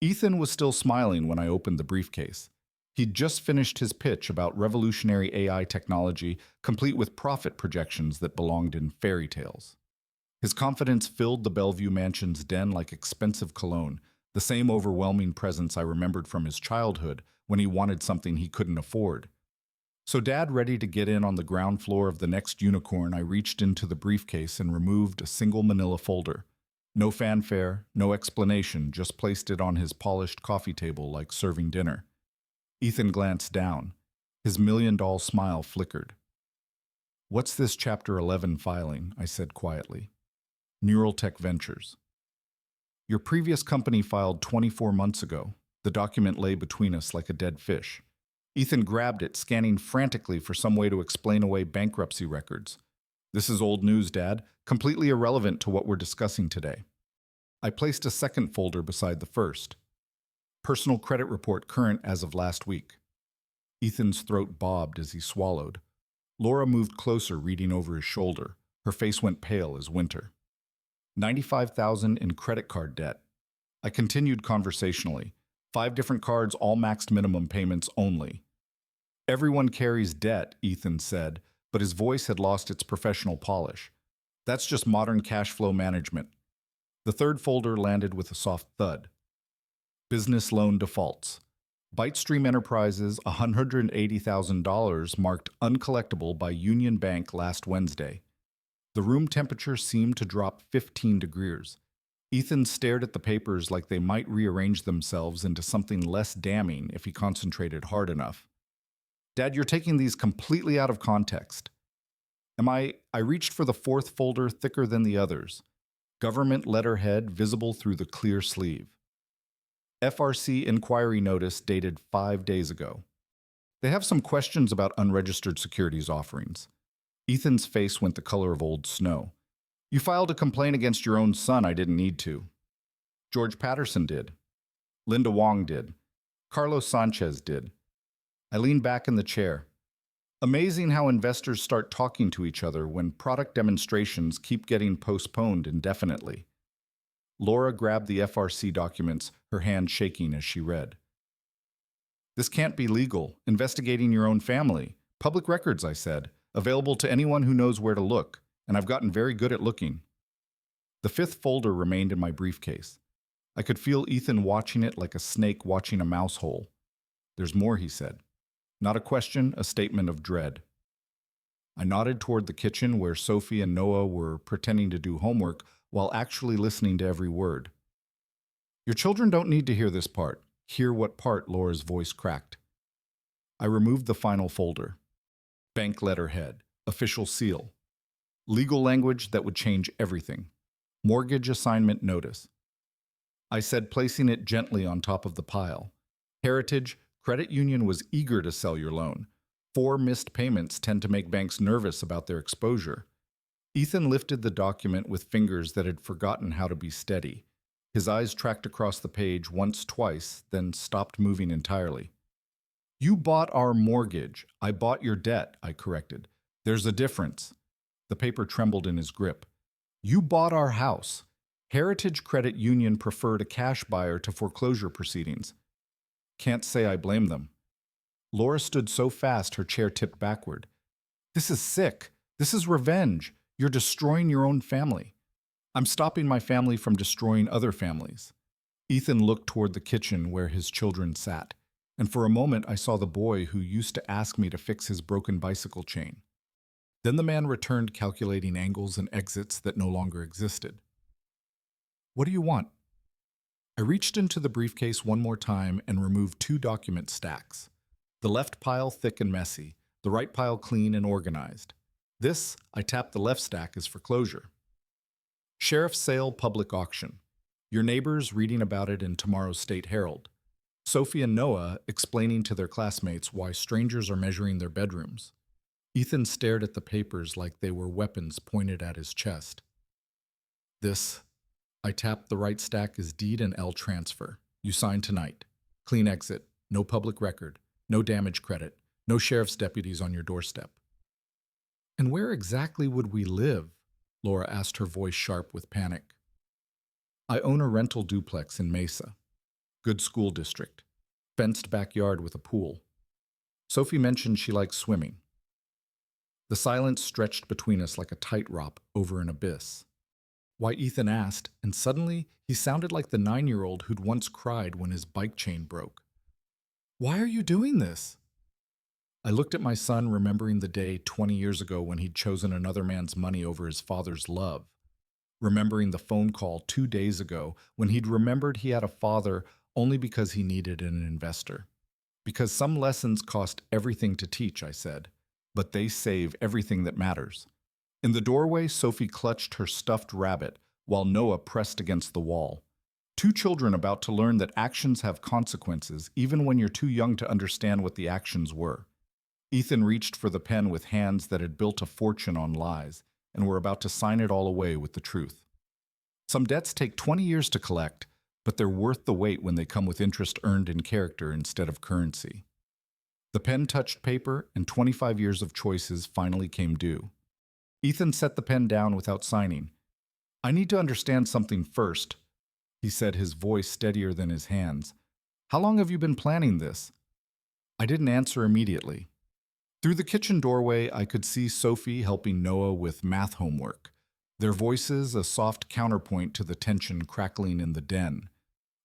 Ethan was still smiling when I opened the briefcase. He'd just finished his pitch about revolutionary AI technology, complete with profit projections that belonged in fairy tales. His confidence filled the Bellevue Mansion's den like expensive cologne, the same overwhelming presence I remembered from his childhood when he wanted something he couldn't afford. So, Dad, ready to get in on the ground floor of the next unicorn, I reached into the briefcase and removed a single manila folder. No fanfare, no explanation, just placed it on his polished coffee table like serving dinner. Ethan glanced down. His million-dollar smile flickered. "What's this Chapter 11 filing?" I said quietly. "Neuraltech Ventures. Your previous company filed 24 months ago. The document lay between us like a dead fish." Ethan grabbed it, scanning frantically for some way to explain away bankruptcy records. "This is old news, Dad, completely irrelevant to what we're discussing today." I placed a second folder beside the first. "Personal credit report current as of last week." Ethan's throat bobbed as he swallowed. Laura moved closer, reading over his shoulder. Her face went pale as winter. 95,000 in credit card debt. I continued conversationally. 5 different cards, all maxed minimum payments only. "Everyone carries debt," Ethan said, but his voice had lost its professional polish. "That's just modern cash flow management." The third folder landed with a soft thud. Business loan defaults. Bytestream Enterprises, $180,000 marked uncollectible by Union Bank last Wednesday. The room temperature seemed to drop 15 degrees. Ethan stared at the papers like they might rearrange themselves into something less damning if he concentrated hard enough. "Dad, you're taking these completely out of context." I reached for the fourth folder, thicker than the others. Government letterhead visible through the clear sleeve. FRC inquiry notice dated 5 days ago. They have some questions about unregistered securities offerings. Ethan's face went the color of old snow. "You filed a complaint against your own son. I didn't need to." "George Patterson did. Linda Wong did. Carlos Sanchez did." I leaned back in the chair. Amazing how investors start talking to each other when product demonstrations keep getting postponed indefinitely. Laura grabbed the FRC documents, her hand shaking as she read. "This can't be legal. Investigating your own family. Public records," I said. "Available to anyone who knows where to look. And I've gotten very good at looking." The fifth folder remained in my briefcase. I could feel Ethan watching it like a snake watching a mouse hole. "There's more," he said. Not a question, a statement of dread. I nodded toward the kitchen where Sophie and Noah were pretending to do homework while actually listening to every word. "Your children don't need to hear this part." "Hear what part?" Laura's voice cracked. I removed the final folder. Bank letterhead, official seal. Legal language that would change everything. Mortgage assignment notice. I said, placing it gently on top of the pile. "Heritage Credit Union was eager to sell your loan. 4 missed payments tend to make banks nervous about their exposure." Ethan lifted the document with fingers that had forgotten how to be steady. His eyes tracked across the page once, twice, then stopped moving entirely. "You bought our mortgage. I bought your debt," I corrected. "There's a difference." The paper trembled in his grip. "You bought our house. Heritage Credit Union preferred a cash buyer to foreclosure proceedings." Can't say I blame them. Laura stood so fast her chair tipped backward. "This is sick. This is revenge. You're destroying your own family." "I'm stopping my family from destroying other families." Ethan looked toward the kitchen where his children sat, and for a moment I saw the boy who used to ask me to fix his broken bicycle chain. Then the man returned, calculating angles and exits that no longer existed. "What do you want?" I reached into the briefcase one more time and removed 2 document stacks. The left pile thick and messy, the right pile clean and organized. This, I tapped the left stack, is for closure. Sheriff's sale public auction. Your neighbors reading about it in tomorrow's State Herald. Sophie and Noah explaining to their classmates why strangers are measuring their bedrooms. Ethan stared at the papers like they were weapons pointed at his chest. This, I tapped the right stack, is deed and L transfer. You sign tonight. Clean exit, no public record, no damage credit, no sheriff's deputies on your doorstep. "And where exactly would we live?" Laura asked, her voice sharp with panic. "I own a rental duplex in Mesa." Good school district. Fenced backyard with a pool. Sophie mentioned she likes swimming. The silence stretched between us like a tightrope over an abyss. Why, Ethan asked, and suddenly he sounded like the 9-year-old who'd once cried when his bike chain broke. Why are you doing this? I looked at my son, remembering the day 20 years ago when he'd chosen another man's money over his father's love. Remembering the phone call 2 days ago when he'd remembered he had a father only because he needed an investor. Because some lessons cost everything to teach, I said, but they save everything that matters. In the doorway, Sophie clutched her stuffed rabbit while Noah pressed against the wall. Two children about to learn that actions have consequences even when you're too young to understand what the actions were. Ethan reached for the pen with hands that had built a fortune on lies and were about to sign it all away with the truth. Some debts take 20 years to collect, but they're worth the wait when they come with interest earned in character instead of currency. The pen touched paper, and 25 years of choices finally came due. Ethan set the pen down without signing. I need to understand something first, he said, his voice steadier than his hands. How long have you been planning this? I didn't answer immediately. Through the kitchen doorway, I could see Sophie helping Noah with math homework, their voices a soft counterpoint to the tension crackling in the den.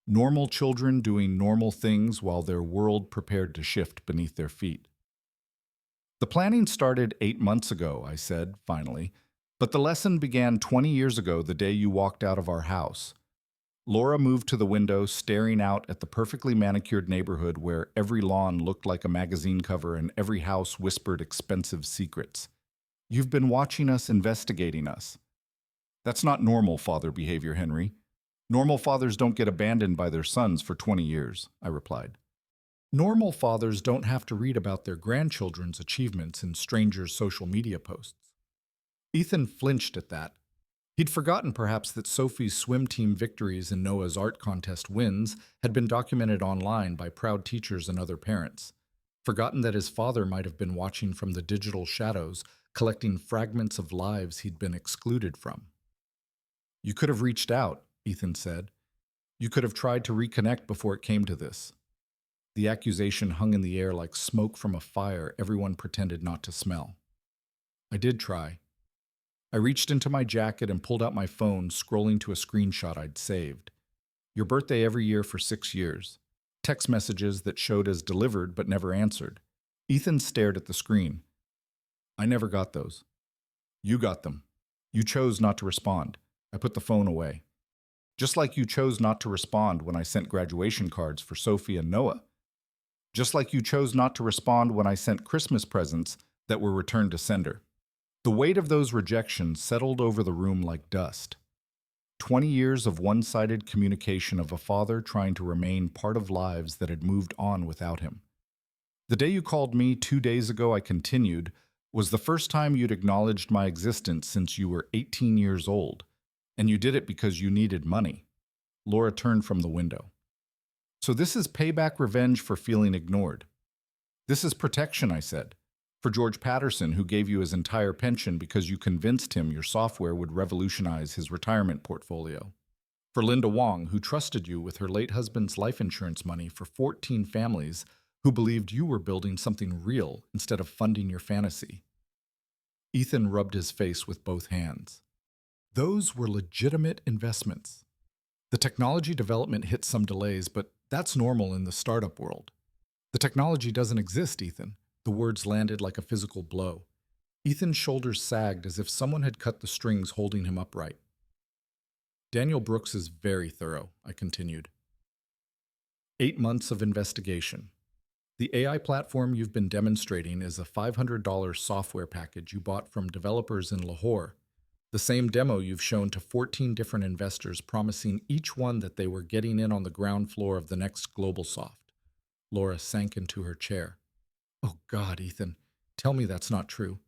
Normal children doing normal things while their world prepared to shift beneath their feet. The planning started 8 months ago, I said, finally, but the lesson began 20 years ago the day you walked out of our house. Laura moved to the window, staring out at the perfectly manicured neighborhood where every lawn looked like a magazine cover and every house whispered expensive secrets. You've been watching us, investigating us. That's not normal father behavior, Henry. Normal fathers don't get abandoned by their sons for 20 years, I replied. Normal fathers don't have to read about their grandchildren's achievements in strangers' social media posts. Ethan flinched at that. He'd forgotten perhaps that Sophie's swim team victories and Noah's art contest wins had been documented online by proud teachers and other parents. Forgotten that his father might have been watching from the digital shadows, collecting fragments of lives he'd been excluded from. You could have reached out, Ethan said. You could have tried to reconnect before it came to this. The accusation hung in the air like smoke from a fire everyone pretended not to smell. I did try. I reached into my jacket and pulled out my phone, scrolling to a screenshot I'd saved. Your birthday every year for 6 years. Text messages that showed as delivered but never answered. Ethan stared at the screen. I never got those. You got them. You chose not to respond. I put the phone away. Just like you chose not to respond when I sent graduation cards for Sophie and Noah. Just like you chose not to respond when I sent Christmas presents that were returned to sender. The weight of those rejections settled over the room like dust. 20 years of one-sided communication of a father trying to remain part of lives that had moved on without him. The day you called me 2 days ago, I continued, was the first time you'd acknowledged my existence since you were 18 years old, and you did it because you needed money. Laura turned from the window. So this is payback revenge for feeling ignored. This is protection, I said. For George Patterson, who gave you his entire pension because you convinced him your software would revolutionize his retirement portfolio. For Linda Wong, who trusted you with her late husband's life insurance money for 14 families who believed you were building something real instead of funding your fantasy. Ethan rubbed his face with both hands. Those were legitimate investments. The technology development hit some delays, but that's normal in the startup world. The technology doesn't exist, Ethan. The words landed like a physical blow. Ethan's shoulders sagged as if someone had cut the strings holding him upright. Daniel Brooks is very thorough, I continued. 8 months of investigation. The AI platform you've been demonstrating is a $500 software package you bought from developers in Lahore. The same demo you've shown to 14 different investors, promising each one that they were getting in on the ground floor of the next GlobalSoft. Laura sank into her chair. Oh God, Ethan, tell me that's not true.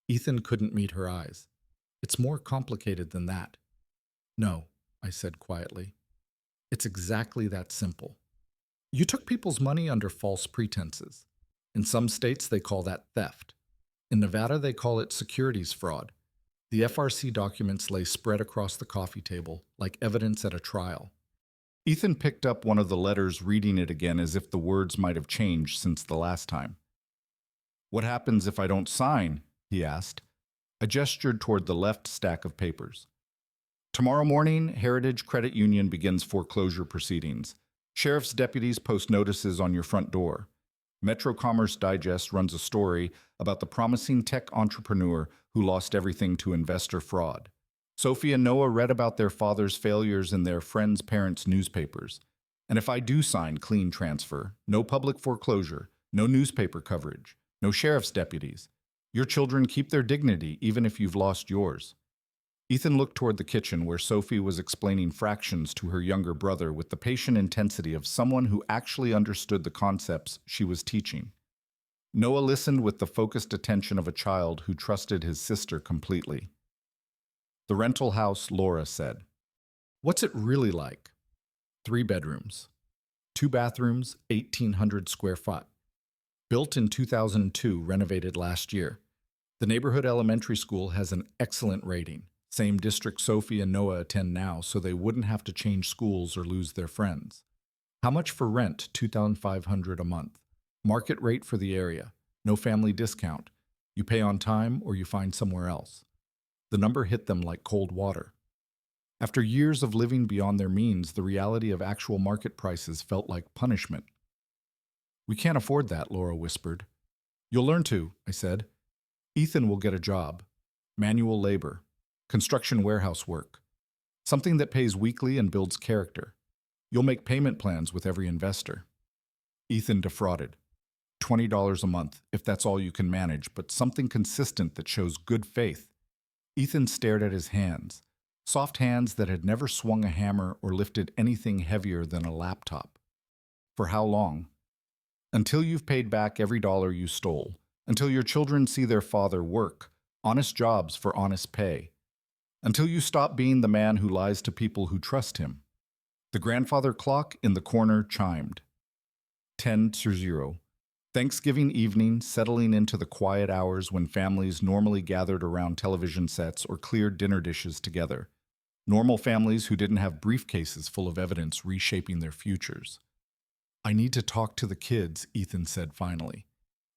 Ethan couldn't meet her eyes. It's more complicated than that. No, I said quietly. It's exactly that simple. You took people's money under false pretenses. In some states, they call that theft. In Nevada, they call it securities fraud. The FRC documents lay spread across the coffee table like evidence at a trial. Ethan picked up one of the letters, reading it again as if the words might have changed since the last time. "What happens if I don't sign?" he asked. I gestured toward the left stack of papers. "Tomorrow morning, Heritage Credit Union begins foreclosure proceedings. Sheriff's deputies post notices on your front door. Metro Commerce Digest runs a story about the promising tech entrepreneur who lost everything to investor fraud. Sophie and Noah read about their father's failures in their friends' parents' newspapers. And if I do sign clean transfer, no public foreclosure, no newspaper coverage, no sheriff's deputies, your children keep their dignity even if you've lost yours." Ethan looked toward the kitchen where Sophie was explaining fractions to her younger brother with the patient intensity of someone who actually understood the concepts she was teaching. Noah listened with the focused attention of a child who trusted his sister completely. "The rental house," Laura said. "What's it really like?" 3 bedrooms. 2 bathrooms, 1,800 square foot. Built in 2002, renovated last year. The neighborhood elementary school has an excellent rating. Same district Sophie and Noah attend now, so they wouldn't have to change schools or lose their friends. How much for rent? $2,500 a month. Market rate for the area. No family discount. You pay on time or you find somewhere else. The number hit them like cold water. After years of living beyond their means, the reality of actual market prices felt like punishment. "We can't afford that," Laura whispered. "You'll learn to," I said. "Ethan will get a job. Manual labor. Construction warehouse work. Something that pays weekly and builds character. You'll make payment plans with every investor." Ethan defrauded. $20 a month, if that's all you can manage, but something consistent that shows good faith. Ethan stared at his hands. Soft hands that had never swung a hammer or lifted anything heavier than a laptop. "For how long?" "Until you've paid back every dollar you stole. Until your children see their father work. Honest jobs for honest pay. Until you stop being the man who lies to people who trust him." The grandfather clock in the corner chimed. 10:00. Thanksgiving evening, settling into the quiet hours when families normally gathered around television sets or cleared dinner dishes together. Normal families who didn't have briefcases full of evidence reshaping their futures. "I need to talk to the kids," Ethan said finally.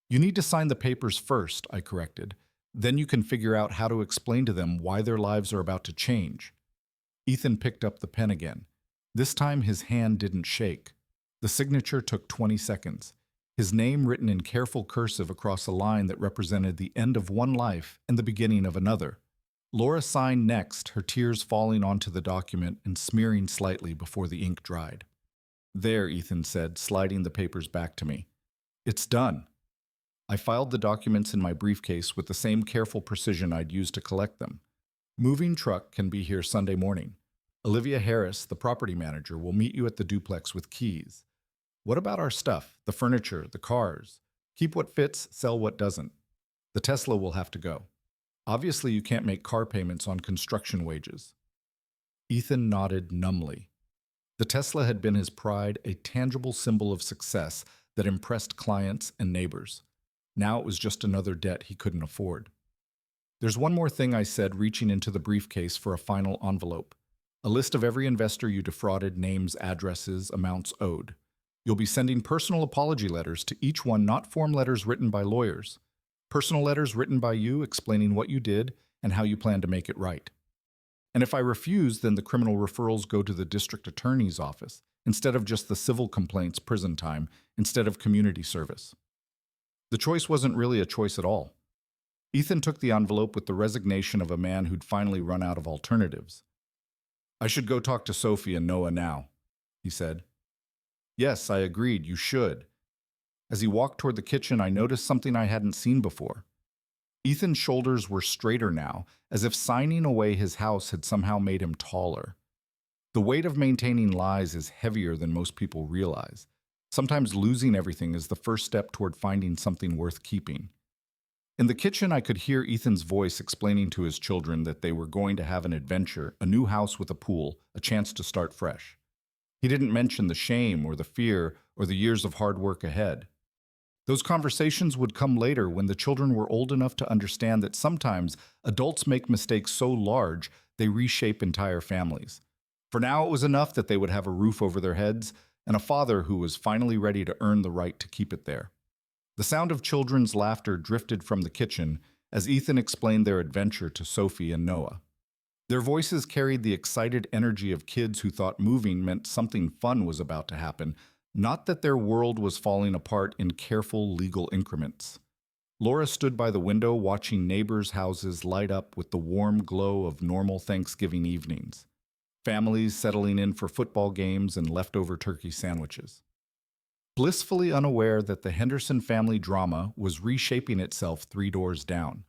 "You need to sign the papers first," I corrected. "Then you can figure out how to explain to them why their lives are about to change." Ethan picked up the pen again. This time his hand didn't shake. The signature took 20 seconds. His name written in careful cursive across a line that represented the end of one life and the beginning of another. Laura signed next, her tears falling onto the document and smearing slightly before the ink dried. "There," Ethan said, sliding the papers back to me. "It's done." I filed the documents in my briefcase with the same careful precision I'd used to collect them. "Moving truck can be here Sunday morning. Olivia Harris, the property manager, will meet you at the duplex with keys. What about our stuff, the furniture, the cars? Keep what fits, sell what doesn't. The Tesla will have to go. Obviously, you can't make car payments on construction wages." Ethan nodded numbly. The Tesla had been his pride, a tangible symbol of success that impressed clients and neighbors. Now it was just another debt he couldn't afford. "There's one more thing," I said, reaching into the briefcase for a final envelope. "A list of every investor you defrauded, names, addresses, amounts owed. You'll be sending personal apology letters to each one, not form letters written by lawyers. Personal letters written by you explaining what you did and how you plan to make it right. And if I refuse, then the criminal referrals go to the district attorney's office, instead of just the civil complaints, prison time, instead of community service." The choice wasn't really a choice at all. Ethan took the envelope with the resignation of a man who'd finally run out of alternatives. "I should go talk to Sophie and Noah now," he said. "Yes," I agreed, "you should." As he walked toward the kitchen, I noticed something I hadn't seen before. Ethan's shoulders were straighter now, as if signing away his house had somehow made him taller. The weight of maintaining lies is heavier than most people realize. Sometimes losing everything is the first step toward finding something worth keeping. In the kitchen, I could hear Ethan's voice explaining to his children that they were going to have an adventure, a new house with a pool, a chance to start fresh. He didn't mention the shame or the fear or the years of hard work ahead. Those conversations would come later when the children were old enough to understand that sometimes adults make mistakes so large they reshape entire families. For now, it was enough that they would have a roof over their heads and a father who was finally ready to earn the right to keep it there. The sound of children's laughter drifted from the kitchen as Ethan explained their adventure to Sophie and Noah. Their voices carried the excited energy of kids who thought moving meant something fun was about to happen, not that their world was falling apart in careful legal increments. Laura stood by the window watching neighbors' houses light up with the warm glow of normal Thanksgiving evenings, families settling in for football games and leftover turkey sandwiches. Blissfully unaware that the Henderson family drama was reshaping itself 3 doors down.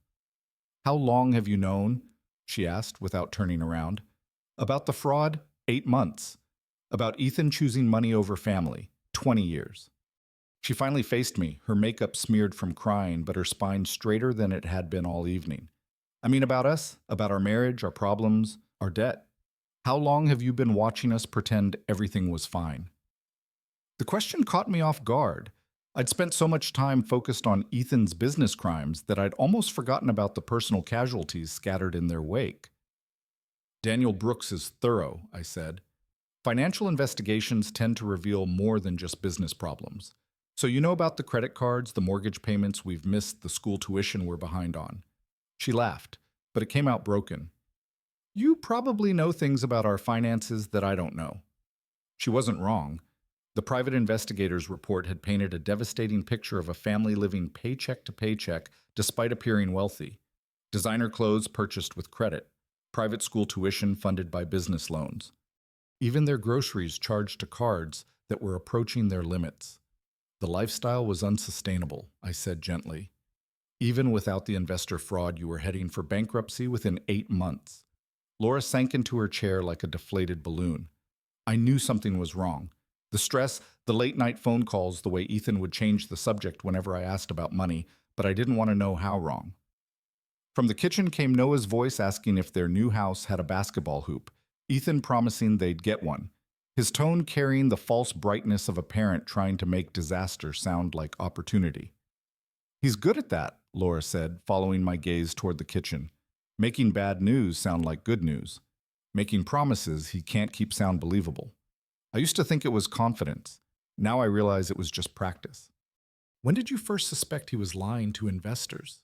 "How long have you known?" she asked without turning around. "About the fraud? 8 months. About Ethan choosing money over family? 20 years. She finally faced me, her makeup smeared from crying, but her spine straighter than it had been all evening. "I mean about us, about our marriage, our problems, our debt. How long have you been watching us pretend everything was fine?" The question caught me off guard. I'd spent so much time focused on Ethan's business crimes that I'd almost forgotten about the personal casualties scattered in their wake. "Daniel Brooks is thorough," I said. "Financial investigations tend to reveal more than just business problems. So you know about the credit cards, the mortgage payments we've missed, the school tuition we're behind on." She laughed, but it came out broken. "You probably know things about our finances that I don't know." She wasn't wrong. The private investigator's report had painted a devastating picture of a family living paycheck to paycheck despite appearing wealthy. Designer clothes purchased with credit, private school tuition funded by business loans. Even their groceries charged to cards that were approaching their limits. The lifestyle was unsustainable, I said gently. Even without the investor fraud, you were heading for bankruptcy within 8 months. Laura sank into her chair like a deflated balloon. I knew something was wrong. The stress, the late-night phone calls, the way Ethan would change the subject whenever I asked about money, but I didn't want to know how wrong. From the kitchen came Noah's voice asking if their new house had a basketball hoop, Ethan promising they'd get one, his tone carrying the false brightness of a parent trying to make disaster sound like opportunity. "He's good at that," Laura said, following my gaze toward the kitchen. "Making bad news sound like good news. Making promises he can't keep sound believable. I used to think it was confidence. Now I realize it was just practice." "When did you first suspect he was lying to investors?"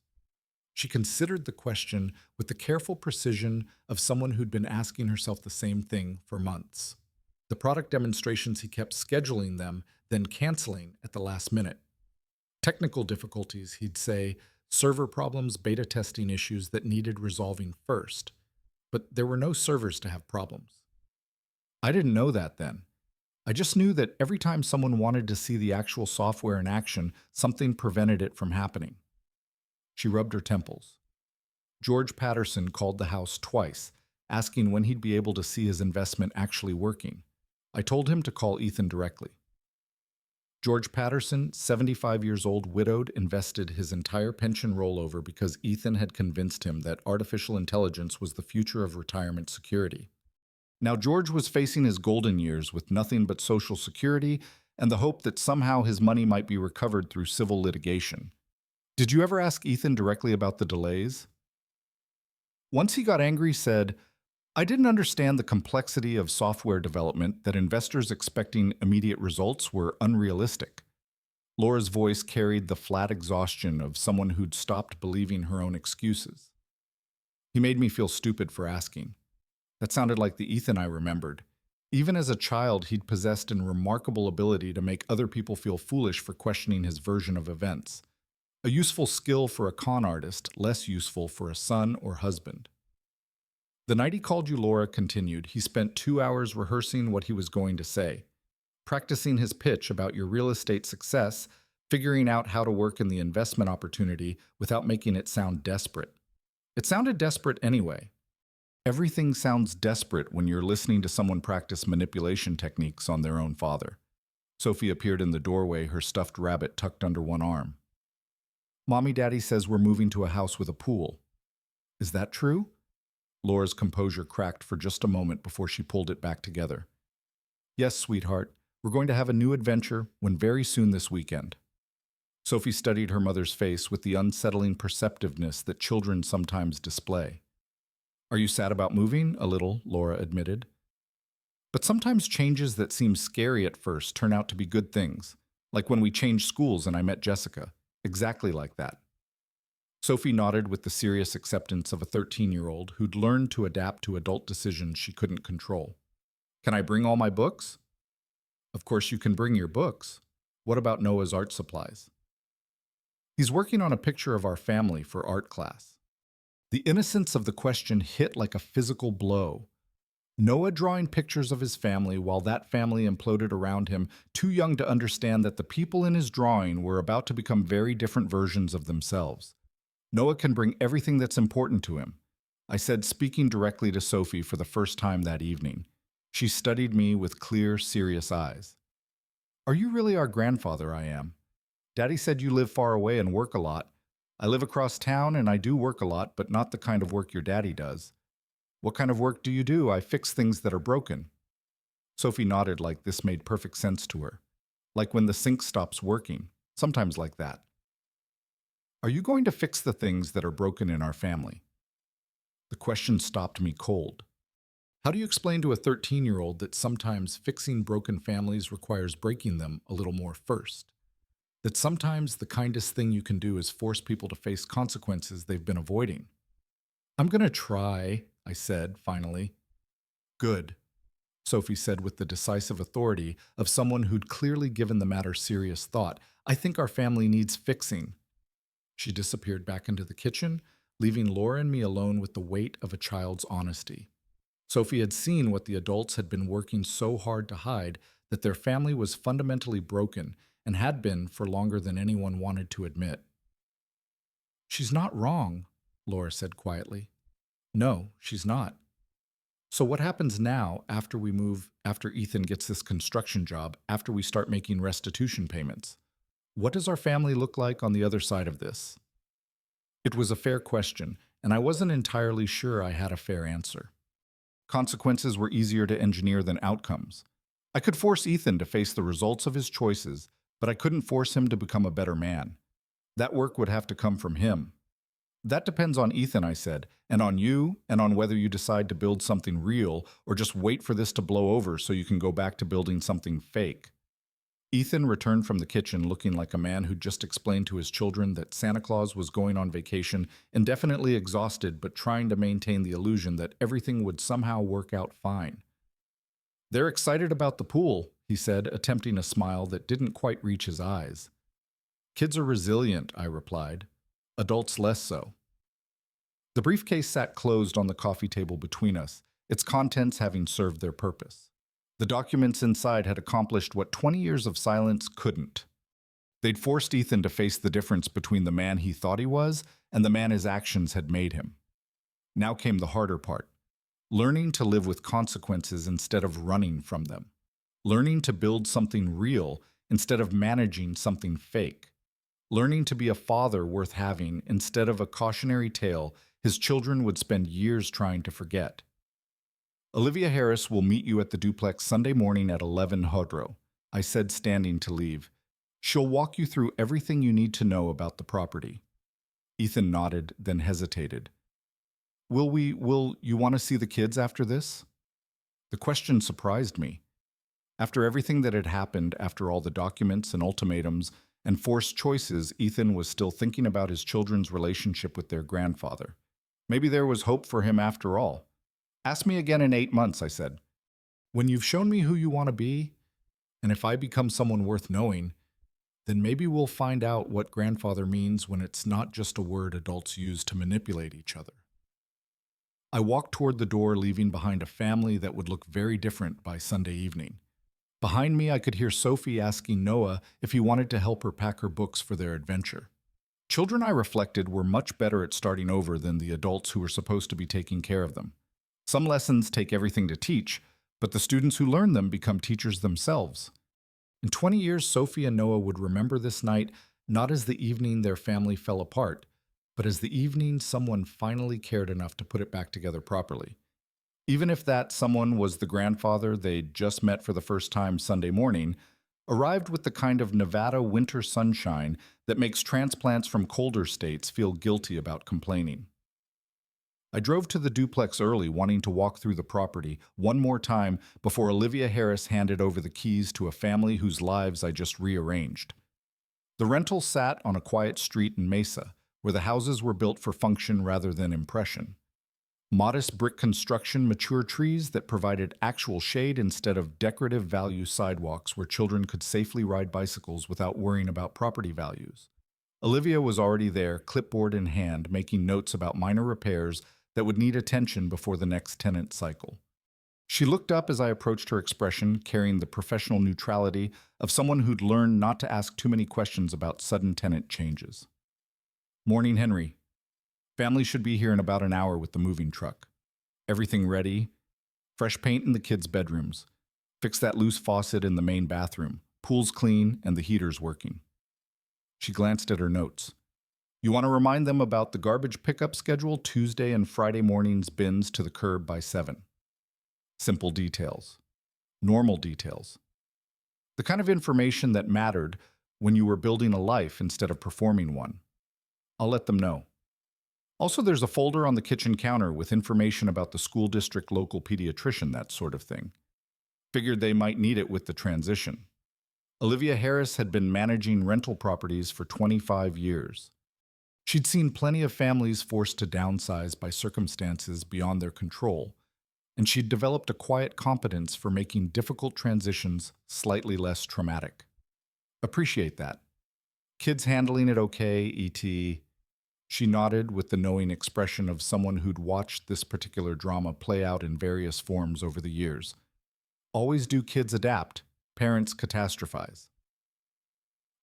She considered the question with the careful precision of someone who'd been asking herself the same thing for months. The product demonstrations he kept scheduling them, then canceling at the last minute. Technical difficulties, he'd say, server problems, beta testing issues that needed resolving first. But there were no servers to have problems. I didn't know that then. I just knew that every time someone wanted to see the actual software in action, something prevented it from happening. She rubbed her temples. George Patterson called the house twice, asking when he'd be able to see his investment actually working. I told him to call Ethan directly. George Patterson, 75 years old, widowed, invested his entire pension rollover because Ethan had convinced him that artificial intelligence was the future of retirement security. Now George was facing his golden years with nothing but Social Security and the hope that somehow his money might be recovered through civil litigation. Did you ever ask Ethan directly about the delays? Once he got angry, said, "I didn't understand the complexity of software development, that investors expecting immediate results were unrealistic." Laura's voice carried the flat exhaustion of someone who'd stopped believing her own excuses. He made me feel stupid for asking. That sounded like the Ethan I remembered. Even as a child, he'd possessed a remarkable ability to make other people feel foolish for questioning his version of events. A useful skill for a con artist, less useful for a son or husband. The night he called you, Laura continued, he spent 2 hours rehearsing what he was going to say, practicing his pitch about your real estate success, figuring out how to work in the investment opportunity without making it sound desperate. It sounded desperate anyway. Everything sounds desperate when you're listening to someone practice manipulation techniques on their own father. Sophie appeared in the doorway, her stuffed rabbit tucked under one arm. "Mommy, Daddy says we're moving to a house with a pool." "Is that true?" Laura's composure cracked for just a moment before she pulled it back together. "Yes, sweetheart. We're going to have a new adventure very soon this weekend." Sophie studied her mother's face with the unsettling perceptiveness that children sometimes display. "Are you sad about moving?" "A little," Laura admitted. But sometimes changes that seem scary at first turn out to be good things, like when we changed schools and I met Jessica. Exactly like that. Sophie nodded with the serious acceptance of a 13-year-old who'd learned to adapt to adult decisions she couldn't control. Can I bring all my books? Of course you can bring your books. What about Noah's art supplies? He's working on a picture of our family for art class. The innocence of the question hit like a physical blow. Noah drawing pictures of his family while that family imploded around him, too young to understand that the people in his drawing were about to become very different versions of themselves. Noah can bring everything that's important to him, I said, speaking directly to Sophie for the first time that evening. She studied me with clear, serious eyes. Are you really our grandfather? I am. Daddy said you live far away and work a lot. I live across town and I do work a lot, but not the kind of work your daddy does. What kind of work do you do? I fix things that are broken. Sophie nodded like this made perfect sense to her. Like when the sink stops working, sometimes like that. Are you going to fix the things that are broken in our family? The question stopped me cold. How do you explain to a 13-year-old that sometimes fixing broken families requires breaking them a little more first? That sometimes the kindest thing you can do is force people to face consequences they've been avoiding? I'm going to try, I said, finally. Good, Sophie said with the decisive authority of someone who'd clearly given the matter serious thought. I think our family needs fixing. She disappeared back into the kitchen, leaving Laura and me alone with the weight of a child's honesty. Sophie had seen what the adults had been working so hard to hide, that their family was fundamentally broken and had been for longer than anyone wanted to admit. She's not wrong, Laura said quietly. No, she's not. So what happens now after we move, after Ethan gets this construction job, after we start making restitution payments? What does our family look like on the other side of this? It was a fair question, and I wasn't entirely sure I had a fair answer. Consequences were easier to engineer than outcomes. I could force Ethan to face the results of his choices, but I couldn't force him to become a better man. That work would have to come from him. That depends on Ethan, I said, and on you, and on whether you decide to build something real or just wait for this to blow over so you can go back to building something fake. Ethan returned from the kitchen looking like a man who'd just explained to his children that Santa Claus was going on vacation, indefinitely exhausted but trying to maintain the illusion that everything would somehow work out fine. They're excited about the pool, he said, attempting a smile that didn't quite reach his eyes. Kids are resilient, I replied. Adults less so. The briefcase sat closed on the coffee table between us, its contents having served their purpose. The documents inside had accomplished what 20 years of silence couldn't. They'd forced Ethan to face the difference between the man he thought he was and the man his actions had made him. Now came the harder part. Learning to live with consequences instead of running from them. Learning to build something real instead of managing something fake. Learning to be a father worth having instead of a cautionary tale his children would spend years trying to forget. Olivia Harris will meet you at the duplex Sunday morning at 11 Hodro, I said, standing to leave. She'll walk you through everything you need to know about the property. Ethan nodded, then hesitated. Will you want to see the kids after this? The question surprised me. After everything that had happened, after all the documents and ultimatums and forced choices, Ethan was still thinking about his children's relationship with their grandfather. Maybe there was hope for him after all. Ask me again in 8 months, I said. When you've shown me who you want to be, and if I become someone worth knowing, then maybe we'll find out what grandfather means when it's not just a word adults use to manipulate each other. I walked toward the door, leaving behind a family that would look very different by Sunday evening. Behind me, I could hear Sophie asking Noah if he wanted to help her pack her books for their adventure. Children, I reflected, were much better at starting over than the adults who were supposed to be taking care of them. Some lessons take everything to teach, but the students who learn them become teachers themselves. In 20 years, Sophie and Noah would remember this night not as the evening their family fell apart, but as the evening someone finally cared enough to put it back together properly. Even if that someone was the grandfather they'd just met for the first time Sunday morning, arrived with the kind of Nevada winter sunshine that makes transplants from colder states feel guilty about complaining. I drove to the duplex early, wanting to walk through the property one more time before Olivia Harris handed over the keys to a family whose lives I just rearranged. The rental sat on a quiet street in Mesa, where the houses were built for function rather than impression. Modest brick construction, mature trees that provided actual shade instead of decorative value sidewalks where children could safely ride bicycles without worrying about property values. Olivia was already there, clipboard in hand, making notes about minor repairs that would need attention before the next tenant cycle. She looked up as I approached her expression, carrying the professional neutrality of someone who'd learned not to ask too many questions about sudden tenant changes. "Morning, Henry. Family should be here in about an hour with the moving truck. Everything ready. Fresh paint in the kids' bedrooms. Fix that loose faucet in the main bathroom. Pool's clean and the heater's working." She glanced at her notes. "You want to remind them about the garbage pickup schedule, Tuesday and Friday mornings, bins to the curb by 7. Simple details. Normal details. The kind of information that mattered when you were building a life instead of performing one. I'll let them know. Also, there's a folder on the kitchen counter with information about the school district local pediatrician, that sort of thing. Figured they might need it with the transition." Olivia Harris had been managing rental properties for 25 years. She'd seen plenty of families forced to downsize by circumstances beyond their control, and she'd developed a quiet competence for making difficult transitions slightly less traumatic. "Appreciate that. Kids handling it okay, E.T." She nodded with the knowing expression of someone who'd watched this particular drama play out in various forms over the years. Always do kids adapt, parents catastrophize.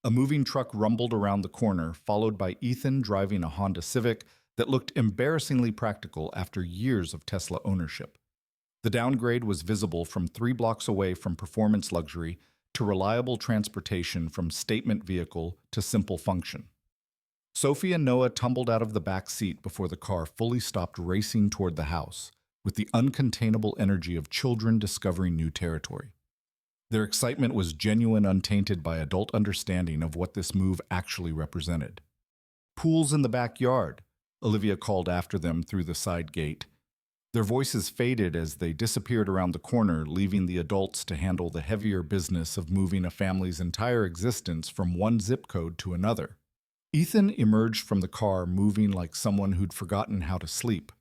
A moving truck rumbled around the corner, followed by Ethan driving a Honda Civic that looked embarrassingly practical after years of Tesla ownership. The downgrade was visible from 3 blocks away from performance luxury to reliable transportation, from statement vehicle to simple function. Sophie and Noah tumbled out of the back seat before the car fully stopped racing toward the house, with the uncontainable energy of children discovering new territory. Their excitement was genuine, untainted by adult understanding of what this move actually represented. "Pool's in the backyard," Olivia called after them through the side gate. Their voices faded as they disappeared around the corner, leaving the adults to handle the heavier business of moving a family's entire existence from one zip code to another. Ethan emerged from the car moving like someone who'd forgotten how to sleep.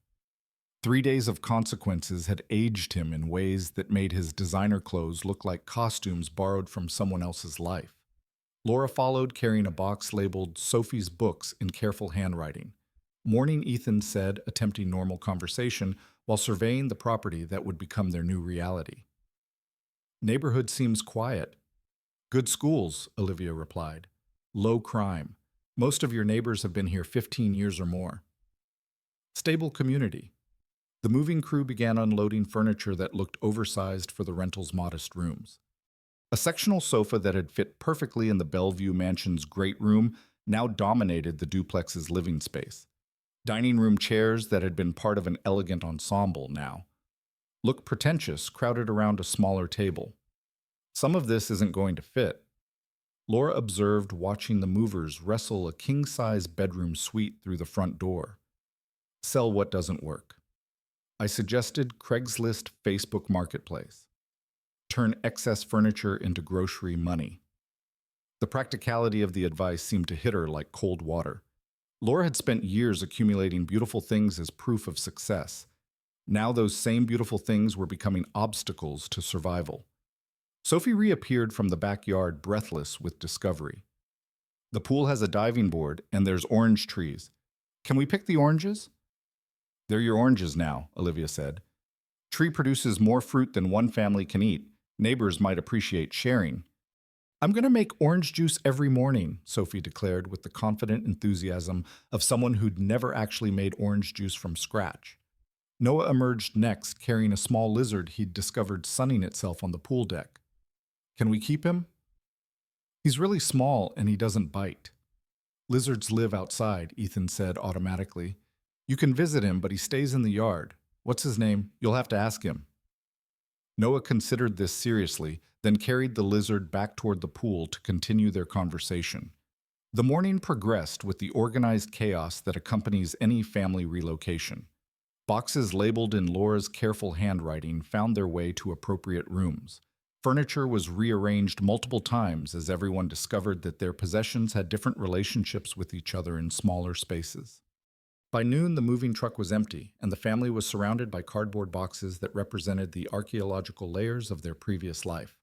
3 days of consequences had aged him in ways that made his designer clothes look like costumes borrowed from someone else's life. Laura followed, carrying a box labeled Sophie's Books in careful handwriting. "Morning," Ethan said, attempting normal conversation while surveying the property that would become their new reality. "Neighborhood seems quiet." "Good schools," Olivia replied. "Low crime. Most of your neighbors have been here 15 years or more." "Stable community." The moving crew began unloading furniture that looked oversized for the rental's modest rooms. A sectional sofa that had fit perfectly in the Bellevue Mansion's great room now dominated the duplex's living space. Dining room chairs that had been part of an elegant ensemble now looked pretentious, crowded around a smaller table. "Some of this isn't going to fit," Laura observed, watching the movers wrestle a king-size bedroom suite through the front door. "Sell what doesn't work." I suggested Craigslist Facebook Marketplace. Turn excess furniture into grocery money. The practicality of the advice seemed to hit her like cold water. Laura had spent years accumulating beautiful things as proof of success. Now those same beautiful things were becoming obstacles to survival. Sophie reappeared from the backyard, breathless with discovery. "The pool has a diving board, and there's orange trees. Can we pick the oranges?" "They're your oranges now," Olivia said. "Tree produces more fruit than one family can eat. Neighbors might appreciate sharing." "I'm going to make orange juice every morning," Sophie declared with the confident enthusiasm of someone who'd never actually made orange juice from scratch. Noah emerged next, carrying a small lizard he'd discovered sunning itself on the pool deck. "Can we keep him?" "He's really small and he doesn't bite." "Lizards live outside," Ethan said automatically. "You can visit him, but he stays in the yard. What's his name? You'll have to ask him." Noah considered this seriously, then carried the lizard back toward the pool to continue their conversation. The morning progressed with the organized chaos that accompanies any family relocation. Boxes labeled in Laura's careful handwriting found their way to appropriate rooms. Furniture was rearranged multiple times as everyone discovered that their possessions had different relationships with each other in smaller spaces. By noon, the moving truck was empty, and the family was surrounded by cardboard boxes that represented the archaeological layers of their previous life.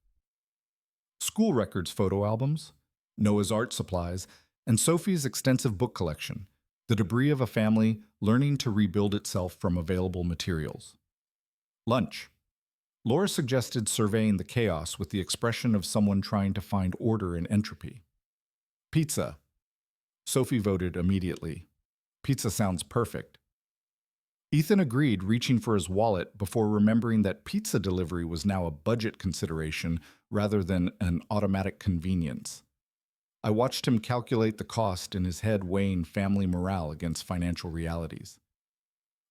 School records photo albums, Noah's art supplies, and Sophie's extensive book collection, the debris of a family learning to rebuild itself from available materials. Lunch. Laura suggested surveying the chaos with the expression of someone trying to find order in entropy. Pizza. Sophie voted immediately. Pizza sounds perfect. Ethan agreed, reaching for his wallet before remembering that pizza delivery was now a budget consideration rather than an automatic convenience. I watched him calculate the cost, in his head weighing family morale against financial realities.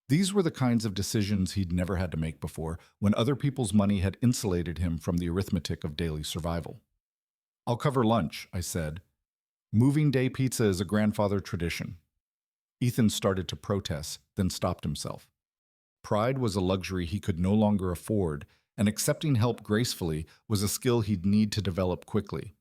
These were the kinds of decisions he'd never had to make before, when other people's money had insulated him from the arithmetic of daily survival. "I'll cover lunch," I said. "Moving day pizza is a grandfather tradition." Ethan started to protest, then stopped himself. Pride was a luxury he could no longer afford, and accepting help gracefully was a skill he'd need to develop quickly.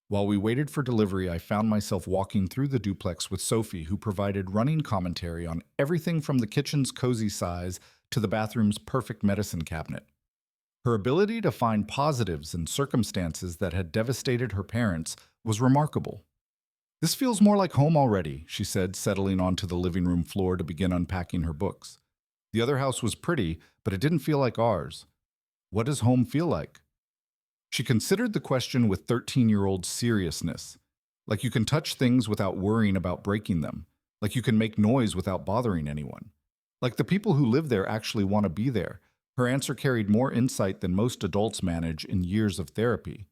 While we waited for delivery, I found myself walking through the duplex with Sophie, who provided running commentary on everything from the kitchen's cozy size to the bathroom's perfect medicine cabinet. Her ability to find positives in circumstances that had devastated her parents was remarkable. "This feels more like home already," she said, settling onto the living room floor to begin unpacking her books. "The other house was pretty, but it didn't feel like ours. What does home feel like?" She considered the question with 13-year-old seriousness. Like you can touch things without worrying about breaking them. Like you can make noise without bothering anyone. Like the people who live there actually want to be there. Her answer carried more insight than most adults manage in years of therapy.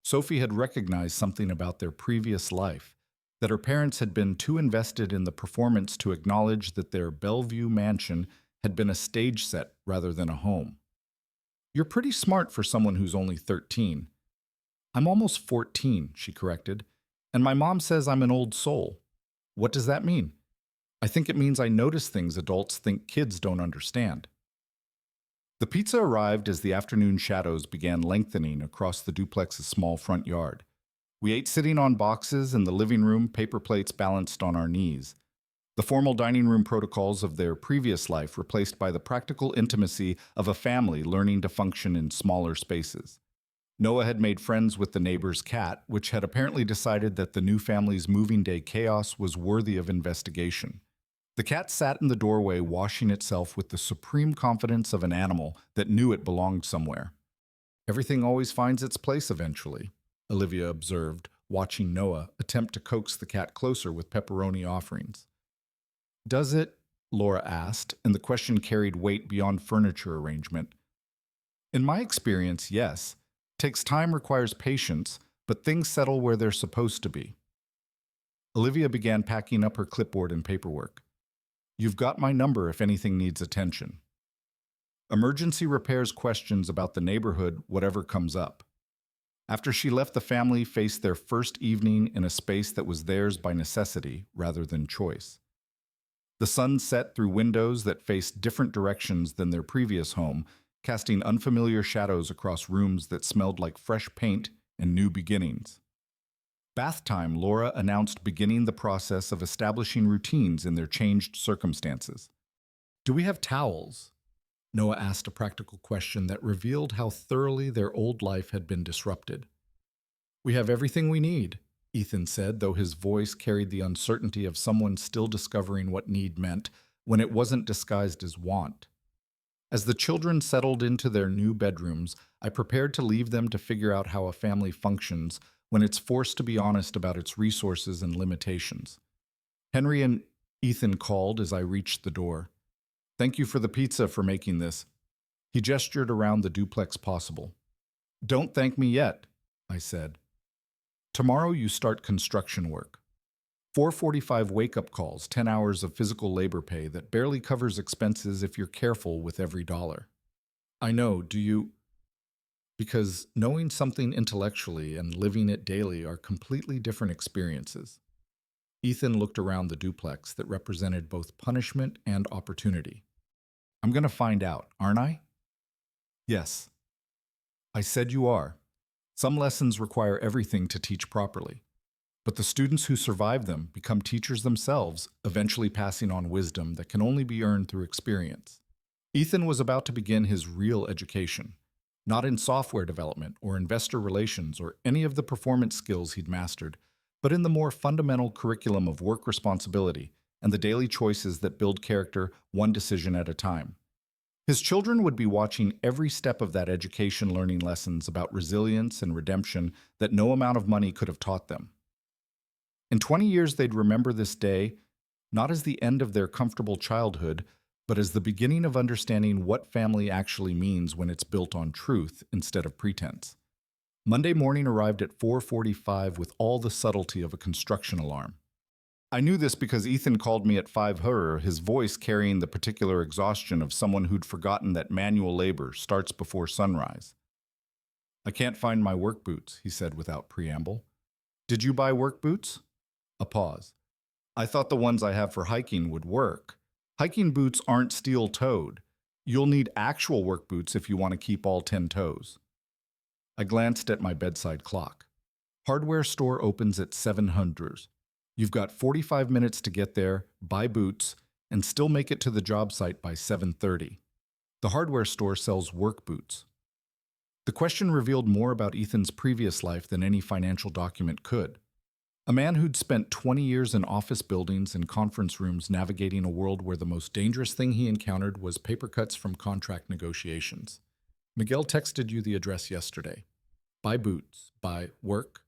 Sophie had recognized something about their previous life, that her parents had been too invested in the performance to acknowledge that their Bellevue mansion had been a stage set rather than a home. "You're pretty smart for someone who's only 13. "I'm almost 14, she corrected. "And my mom says I'm an old soul." "What does that mean?" "I think it means I notice things adults think kids don't understand." The pizza arrived as the afternoon shadows began lengthening across the duplex's small front yard. We ate sitting on boxes in the living room, paper plates balanced on our knees. The formal dining room protocols of their previous life replaced by the practical intimacy of a family learning to function in smaller spaces. Noah had made friends with the neighbor's cat, which had apparently decided that the new family's moving day chaos was worthy of investigation. The cat sat in the doorway, washing itself with the supreme confidence of an animal that knew it belonged somewhere. "Everything always finds its place eventually," Olivia observed, watching Noah attempt to coax the cat closer with pepperoni offerings. "Does it?" Laura asked, and the question carried weight beyond furniture arrangement. "In my experience, yes. Takes time, requires patience, but things settle where they're supposed to be." Olivia began packing up her clipboard and paperwork. "You've got my number if anything needs attention." Emergency repairs questions about the neighborhood, whatever comes up. After she left, the family faced their first evening in a space that was theirs by necessity rather than choice. The sun set through windows that faced different directions than their previous home, casting unfamiliar shadows across rooms that smelled like fresh paint and new beginnings. Bath time, Laura announced, beginning the process of establishing routines in their changed circumstances. "Do we have towels?" Noah asked a practical question that revealed how thoroughly their old life had been disrupted. "We have everything we need," Ethan said, though his voice carried the uncertainty of someone still discovering what need meant when it wasn't disguised as want. As the children settled into their new bedrooms, I prepared to leave them to figure out how a family functions when it's forced to be honest about its resources and limitations. Henry and Ethan called as I reached the door. "Thank you for the pizza for making this." He gestured around the duplex possible. "Don't thank me yet," I said. "Tomorrow you start construction work. 4:45 wake-up calls, 10 hours of physical labor pay that barely covers expenses if you're careful with every dollar." "I know, do you?" Because knowing something intellectually and living it daily are completely different experiences. Ethan looked around the duplex that represented both punishment and opportunity. I'm going to find out, aren't I? Yes. I said you are. Some lessons require everything to teach properly. But the students who survive them become teachers themselves, eventually passing on wisdom that can only be earned through experience. Ethan was about to begin his real education, not in software development or investor relations or any of the performance skills he'd mastered, but in the more fundamental curriculum of work responsibility and the daily choices that build character one decision at a time. His children would be watching every step of that education, learning lessons about resilience and redemption that no amount of money could have taught them. In 20 years, they'd remember this day not as the end of their comfortable childhood, but as the beginning of understanding what family actually means when it's built on truth instead of pretense. Monday morning arrived at 4:45 with all the subtlety of a construction alarm. I knew this because Ethan called me at 5:00, his voice carrying the particular exhaustion of someone who'd forgotten that manual labor starts before sunrise. I can't find my work boots, he said without preamble. Did you buy work boots? A pause. I thought the ones I have for hiking would work. Hiking boots aren't steel-toed. You'll need actual work boots if you want to keep all 10 toes. I glanced at my bedside clock. Hardware store opens at 7:00. You've got 45 minutes to get there, buy boots, and still make it to the job site by 7:30. The hardware store sells work boots. The question revealed more about Ethan's previous life than any financial document could. A man who'd spent 20 years in office buildings and conference rooms navigating a world where the most dangerous thing he encountered was paper cuts from contract negotiations. Miguel texted you the address yesterday. Buy boots, buy work,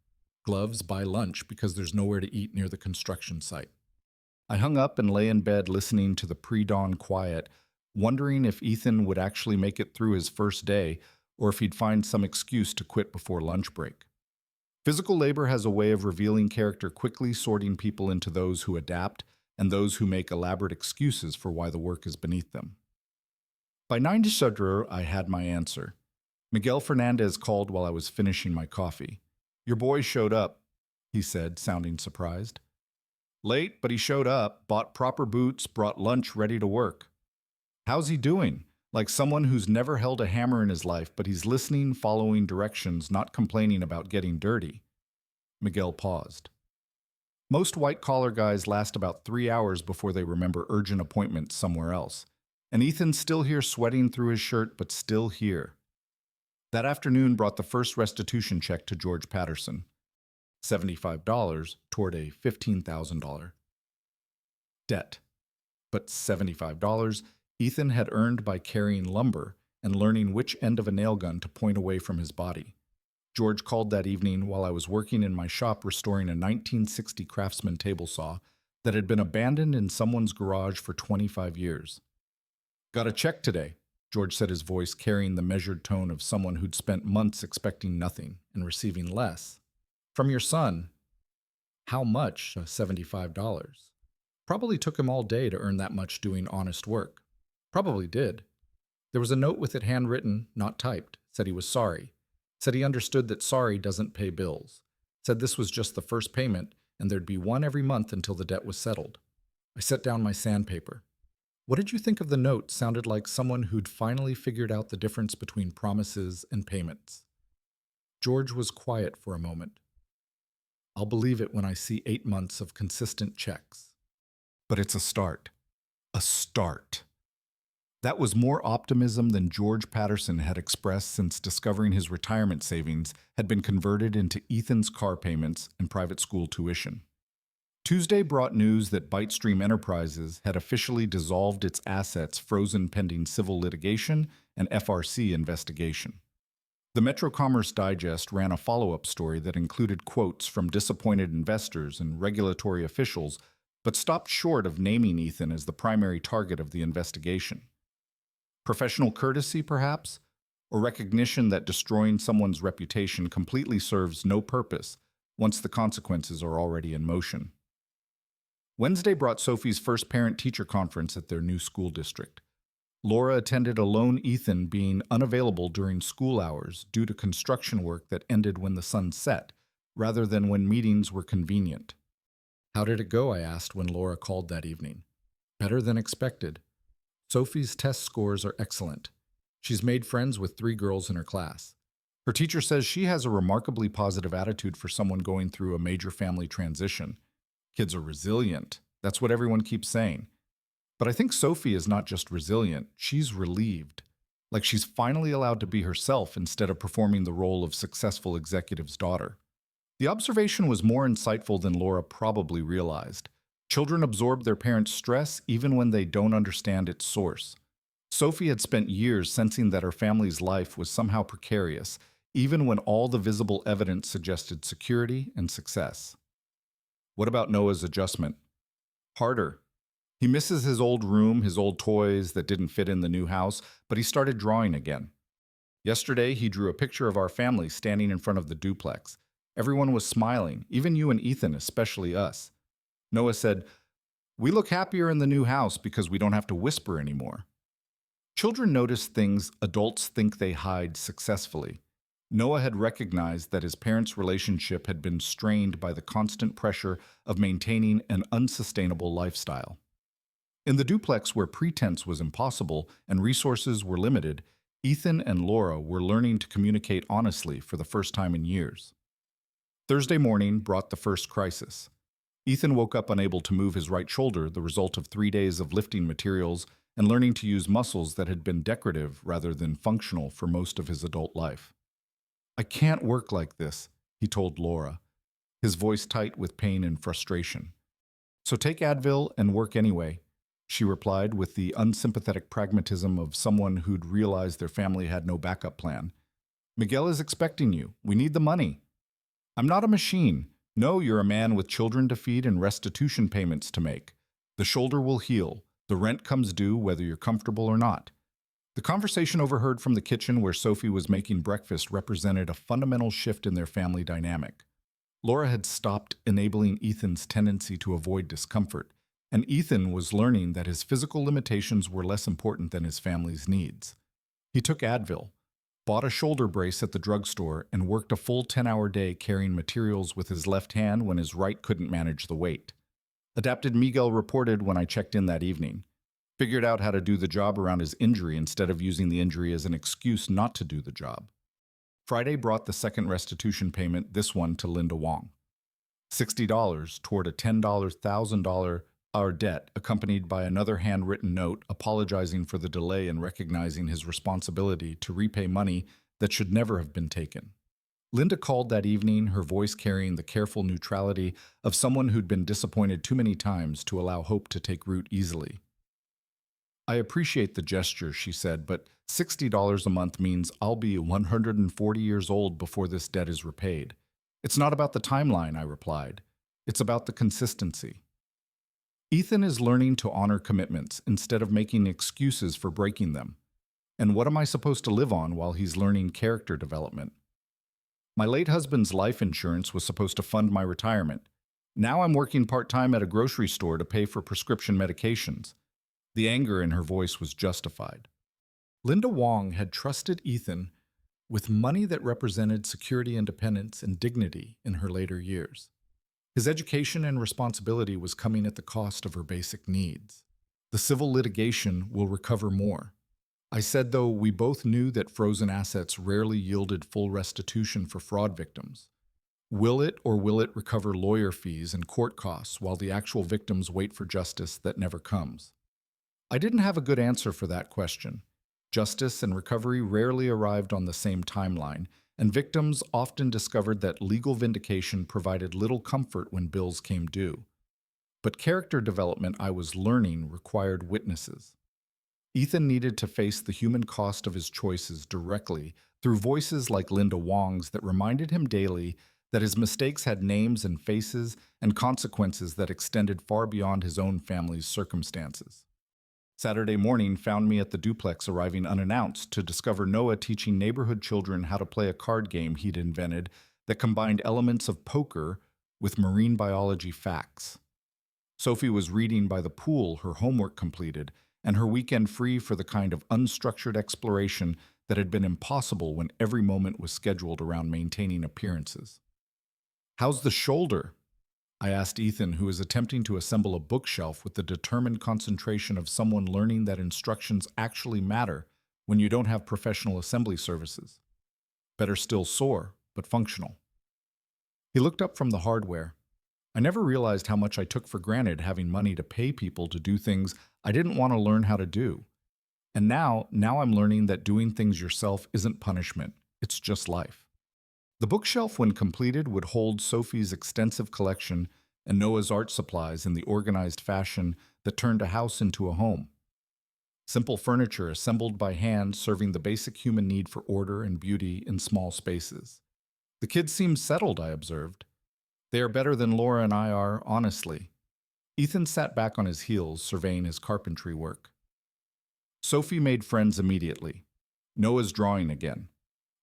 gloves, buy lunch because there's nowhere to eat near the construction site. I hung up and lay in bed listening to the pre-dawn quiet, wondering if Ethan would actually make it through his first day or if he'd find some excuse to quit before lunch break. Physical labor has a way of revealing character, quickly sorting people into those who adapt and those who make elaborate excuses for why the work is beneath them. By 9:00, I had my answer. Miguel Fernandez called while I was finishing my coffee. Your boy showed up, he said, sounding surprised. Late, but he showed up, bought proper boots, brought lunch ready to work. How's he doing? Like someone who's never held a hammer in his life, but he's listening, following directions, not complaining about getting dirty. Miguel paused. Most white-collar guys last about 3 hours before they remember urgent appointments somewhere else. And Ethan's still here sweating through his shirt, but still here. That afternoon brought the first restitution check to George Patterson. $75 toward a $15,000 debt. But $75 Ethan had earned by carrying lumber and learning which end of a nail gun to point away from his body. George called that evening while I was working in my shop restoring a 1960 Craftsman table saw that had been abandoned in someone's garage for 25 years. Got a check today, George said, his voice carrying the measured tone of someone who'd spent months expecting nothing and receiving less. From your son. How much? $75. Probably took him all day to earn that much doing honest work. Probably did. There was a note with it handwritten, not typed. Said he was sorry. Said he understood that sorry doesn't pay bills. Said this was just the first payment, and there'd be one every month until the debt was settled. I set down my sandpaper. What did you think of the note? Sounded like someone who'd finally figured out the difference between promises and payments. George was quiet for a moment. I'll believe it when I see 8 months of consistent checks. But it's a start. A start. That was more optimism than George Patterson had expressed since discovering his retirement savings had been converted into Ethan's car payments and private school tuition. Tuesday brought news that Bytestream Enterprises had officially dissolved its assets frozen pending civil litigation and FRC investigation. The Metro Commerce Digest ran a follow-up story that included quotes from disappointed investors and regulatory officials, but stopped short of naming Ethan as the primary target of the investigation. Professional courtesy, perhaps? Or recognition that destroying someone's reputation completely serves no purpose once the consequences are already in motion. Wednesday brought Sophie's first parent-teacher conference at their new school district. Laura attended alone, Ethan being unavailable during school hours due to construction work that ended when the sun set, rather than when meetings were convenient. How did it go? I asked when Laura called that evening. Better than expected. Sophie's test scores are excellent. She's made friends with 3 girls in her class. Her teacher says she has a remarkably positive attitude for someone going through a major family transition. Kids are resilient. That's what everyone keeps saying. But I think Sophie is not just resilient, she's relieved. Like she's finally allowed to be herself instead of performing the role of successful executive's daughter. The observation was more insightful than Laura probably realized. Children absorb their parents' stress even when they don't understand its source. Sophie had spent years sensing that her family's life was somehow precarious, even when all the visible evidence suggested security and success. What about Noah's adjustment? Harder. He misses his old room, his old toys that didn't fit in the new house, but he started drawing again. Yesterday, he drew a picture of our family standing in front of the duplex. Everyone was smiling, even you and Ethan, especially us. Noah said, "We look happier in the new house because we don't have to whisper anymore." Children notice things adults think they hide successfully. Noah had recognized that his parents' relationship had been strained by the constant pressure of maintaining an unsustainable lifestyle. In the duplex where pretense was impossible and resources were limited, Ethan and Laura were learning to communicate honestly for the first time in years. Thursday morning brought the first crisis. Ethan woke up unable to move his right shoulder, the result of 3 days of lifting materials and learning to use muscles that had been decorative rather than functional for most of his adult life. "I can't work like this," he told Laura, his voice tight with pain and frustration. "So take Advil and work anyway," she replied with the unsympathetic pragmatism of someone who'd realized their family had no backup plan. "Miguel is expecting you. We need the money." "I'm not a machine. No, you're a man with children to feed and restitution payments to make. The shoulder will heal. The rent comes due whether you're comfortable or not." The conversation overheard from the kitchen where Sophie was making breakfast represented a fundamental shift in their family dynamic. Laura had stopped enabling Ethan's tendency to avoid discomfort, and Ethan was learning that his physical limitations were less important than his family's needs. He took Advil, bought a shoulder brace at the drugstore, and worked a full 10-hour day carrying materials with his left hand when his right couldn't manage the weight. Adapted Miguel reported when I checked in that evening. Figured out how to do the job around his injury instead of using the injury as an excuse not to do the job. Friday brought the second restitution payment, this one to Linda Wong. $60 toward a $10,000 our debt, accompanied by another handwritten note apologizing for the delay and recognizing his responsibility to repay money that should never have been taken. Linda called that evening, her voice carrying the careful neutrality of someone who'd been disappointed too many times to allow hope to take root easily. "I appreciate the gesture," she said, "but $60 a month means I'll be 140 years old before this debt is repaid." "It's not about the timeline," I replied. "It's about the consistency." Ethan is learning to honor commitments instead of making excuses for breaking them. And what am I supposed to live on while he's learning character development? My late husband's life insurance was supposed to fund my retirement. Now I'm working part-time at a grocery store to pay for prescription medications. The anger in her voice was justified. Linda Wong had trusted Ethan with money that represented security, independence, and dignity in her later years. His education and responsibility was coming at the cost of her basic needs. The civil litigation will recover more. I said, though, we both knew that frozen assets rarely yielded full restitution for fraud victims. Will it or will it recover lawyer fees and court costs while the actual victims wait for justice that never comes? I didn't have a good answer for that question. Justice and recovery rarely arrived on the same timeline, and victims often discovered that legal vindication provided little comfort when bills came due. But character development, I was learning, required witnesses. Ethan needed to face the human cost of his choices directly through voices like Linda Wong's that reminded him daily that his mistakes had names and faces and consequences that extended far beyond his own family's circumstances. Saturday morning found me at the duplex, arriving unannounced to discover Noah teaching neighborhood children how to play a card game he'd invented that combined elements of poker with marine biology facts. Sophie was reading by the pool, her homework completed, and her weekend free for the kind of unstructured exploration that had been impossible when every moment was scheduled around maintaining appearances. "How's the shoulder?" I asked Ethan, who was attempting to assemble a bookshelf with the determined concentration of someone learning that instructions actually matter when you don't have professional assembly services. Better still, sore, but functional. He looked up from the hardware. I never realized how much I took for granted having money to pay people to do things I didn't want to learn how to do. And now I'm learning that doing things yourself isn't punishment, it's just life. The bookshelf, when completed, would hold Sophie's extensive collection and Noah's art supplies in the organized fashion that turned a house into a home. Simple furniture assembled by hand, serving the basic human need for order and beauty in small spaces. The kids seem settled, I observed. They are better than Laura and I are, honestly. Ethan sat back on his heels, surveying his carpentry work. Sophie made friends immediately. Noah's drawing again.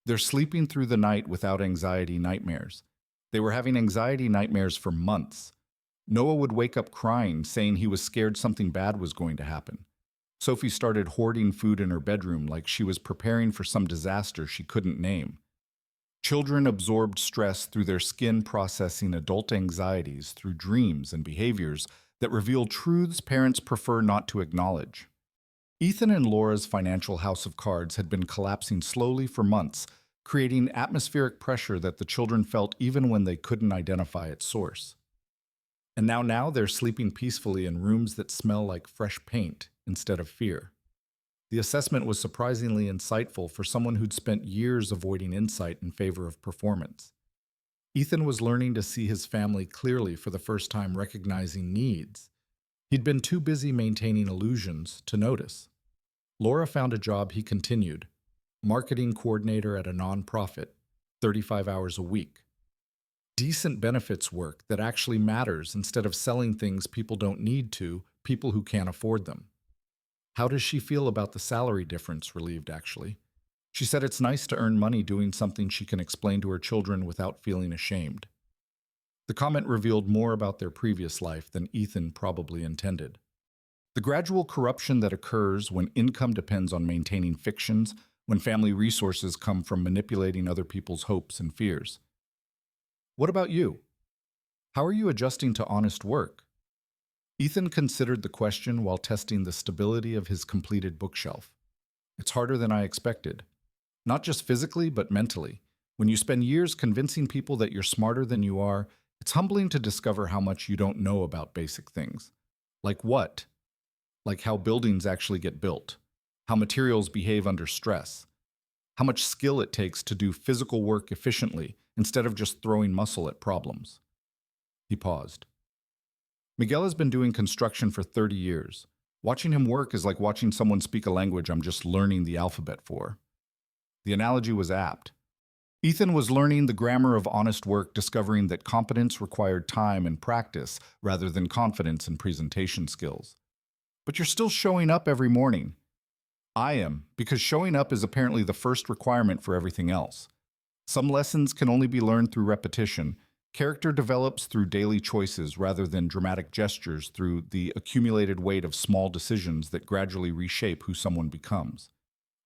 They're sleeping through the night without anxiety nightmares. They were having anxiety nightmares for months. Noah would wake up crying, saying he was scared something bad was going to happen. Sophie started hoarding food in her bedroom like she was preparing for some disaster she couldn't name. Children absorbed stress through their skin, processing adult anxieties through dreams and behaviors that reveal truths parents prefer not to acknowledge. Ethan and Laura's financial house of cards had been collapsing slowly for months, creating atmospheric pressure that the children felt even when they couldn't identify its source. And now they're sleeping peacefully in rooms that smell like fresh paint instead of fear. The assessment was surprisingly insightful for someone who'd spent years avoiding insight in favor of performance. Ethan was learning to see his family clearly for the first time, recognizing needs. He'd been too busy maintaining illusions to notice. Laura found a job, he continued, marketing coordinator at a nonprofit, 35 hours a week. Decent benefits work that actually matters instead of selling things people don't need to people who can't afford them. How does she feel about the salary difference? Relieved, actually. She said it's nice to earn money doing something she can explain to her children without feeling ashamed. The comment revealed more about their previous life than Ethan probably intended. The gradual corruption that occurs when income depends on maintaining fictions, when family resources come from manipulating other people's hopes and fears. What about you? How are you adjusting to honest work? Ethan considered the question while testing the stability of his completed bookshelf. It's harder than I expected. Not just physically, but mentally. When you spend years convincing people that you're smarter than you are, it's humbling to discover how much you don't know about basic things. Like what? Like how buildings actually get built, how materials behave under stress, how much skill it takes to do physical work efficiently instead of just throwing muscle at problems. He paused. Miguel has been doing construction for 30 years. Watching him work is like watching someone speak a language I'm just learning the alphabet for. The analogy was apt. Ethan was learning the grammar of honest work, discovering that competence required time and practice rather than confidence and presentation skills. But you're still showing up every morning. I am, because showing up is apparently the first requirement for everything else. Some lessons can only be learned through repetition. Character develops through daily choices rather than dramatic gestures, through the accumulated weight of small decisions that gradually reshape who someone becomes.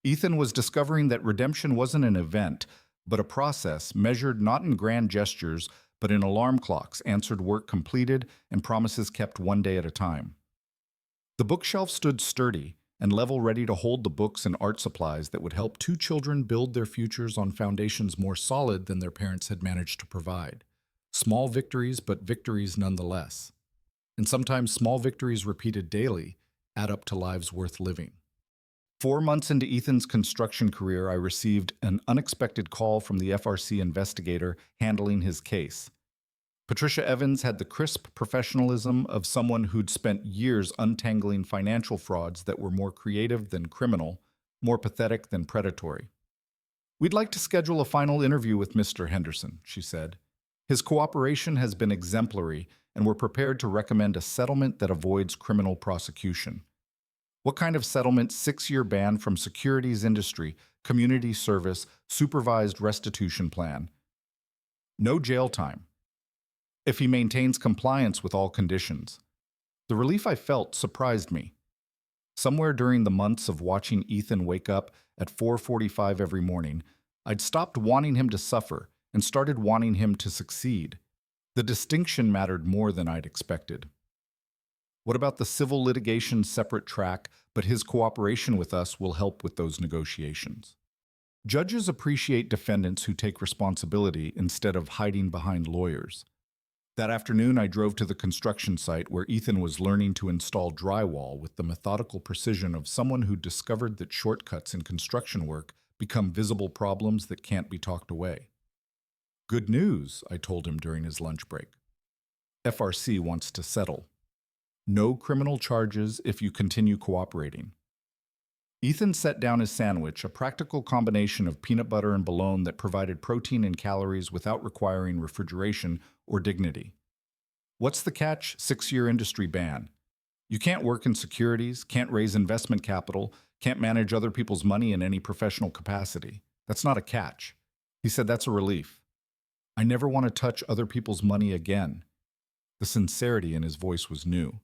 Ethan was discovering that redemption wasn't an event, but a process measured not in grand gestures, but in alarm clocks, answered work completed, and promises kept one day at a time. The bookshelf stood sturdy and level, ready to hold the books and art supplies that would help two children build their futures on foundations more solid than their parents had managed to provide. Small victories, but victories nonetheless. And sometimes small victories repeated daily add up to lives worth living. 4 months into Ethan's construction career, I received an unexpected call from the FRC investigator handling his case. Patricia Evans had the crisp professionalism of someone who'd spent years untangling financial frauds that were more creative than criminal, more pathetic than predatory. "We'd like to schedule a final interview with Mr. Henderson," she said. "His cooperation has been exemplary, and we're prepared to recommend a settlement that avoids criminal prosecution." What kind of settlement? 6-year ban from securities industry, community service, supervised restitution plan. No jail time, if he maintains compliance with all conditions. The relief I felt surprised me. Somewhere during the months of watching Ethan wake up at 4:45 every morning, I'd stopped wanting him to suffer and started wanting him to succeed. The distinction mattered more than I'd expected. What about the civil litigation separate track, but his cooperation with us will help with those negotiations? Judges appreciate defendants who take responsibility instead of hiding behind lawyers. That afternoon, I drove to the construction site where Ethan was learning to install drywall with the methodical precision of someone who discovered that shortcuts in construction work become visible problems that can't be talked away. Good news, I told him during his lunch break. FRC wants to settle. No criminal charges if you continue cooperating. Ethan set down his sandwich, a practical combination of peanut butter and bologna that provided protein and calories without requiring refrigeration or dignity. What's the catch? 6-year industry ban. You can't work in securities, can't raise investment capital, can't manage other people's money in any professional capacity. That's not a catch. He said that's a relief. I never want to touch other people's money again. The sincerity in his voice was new.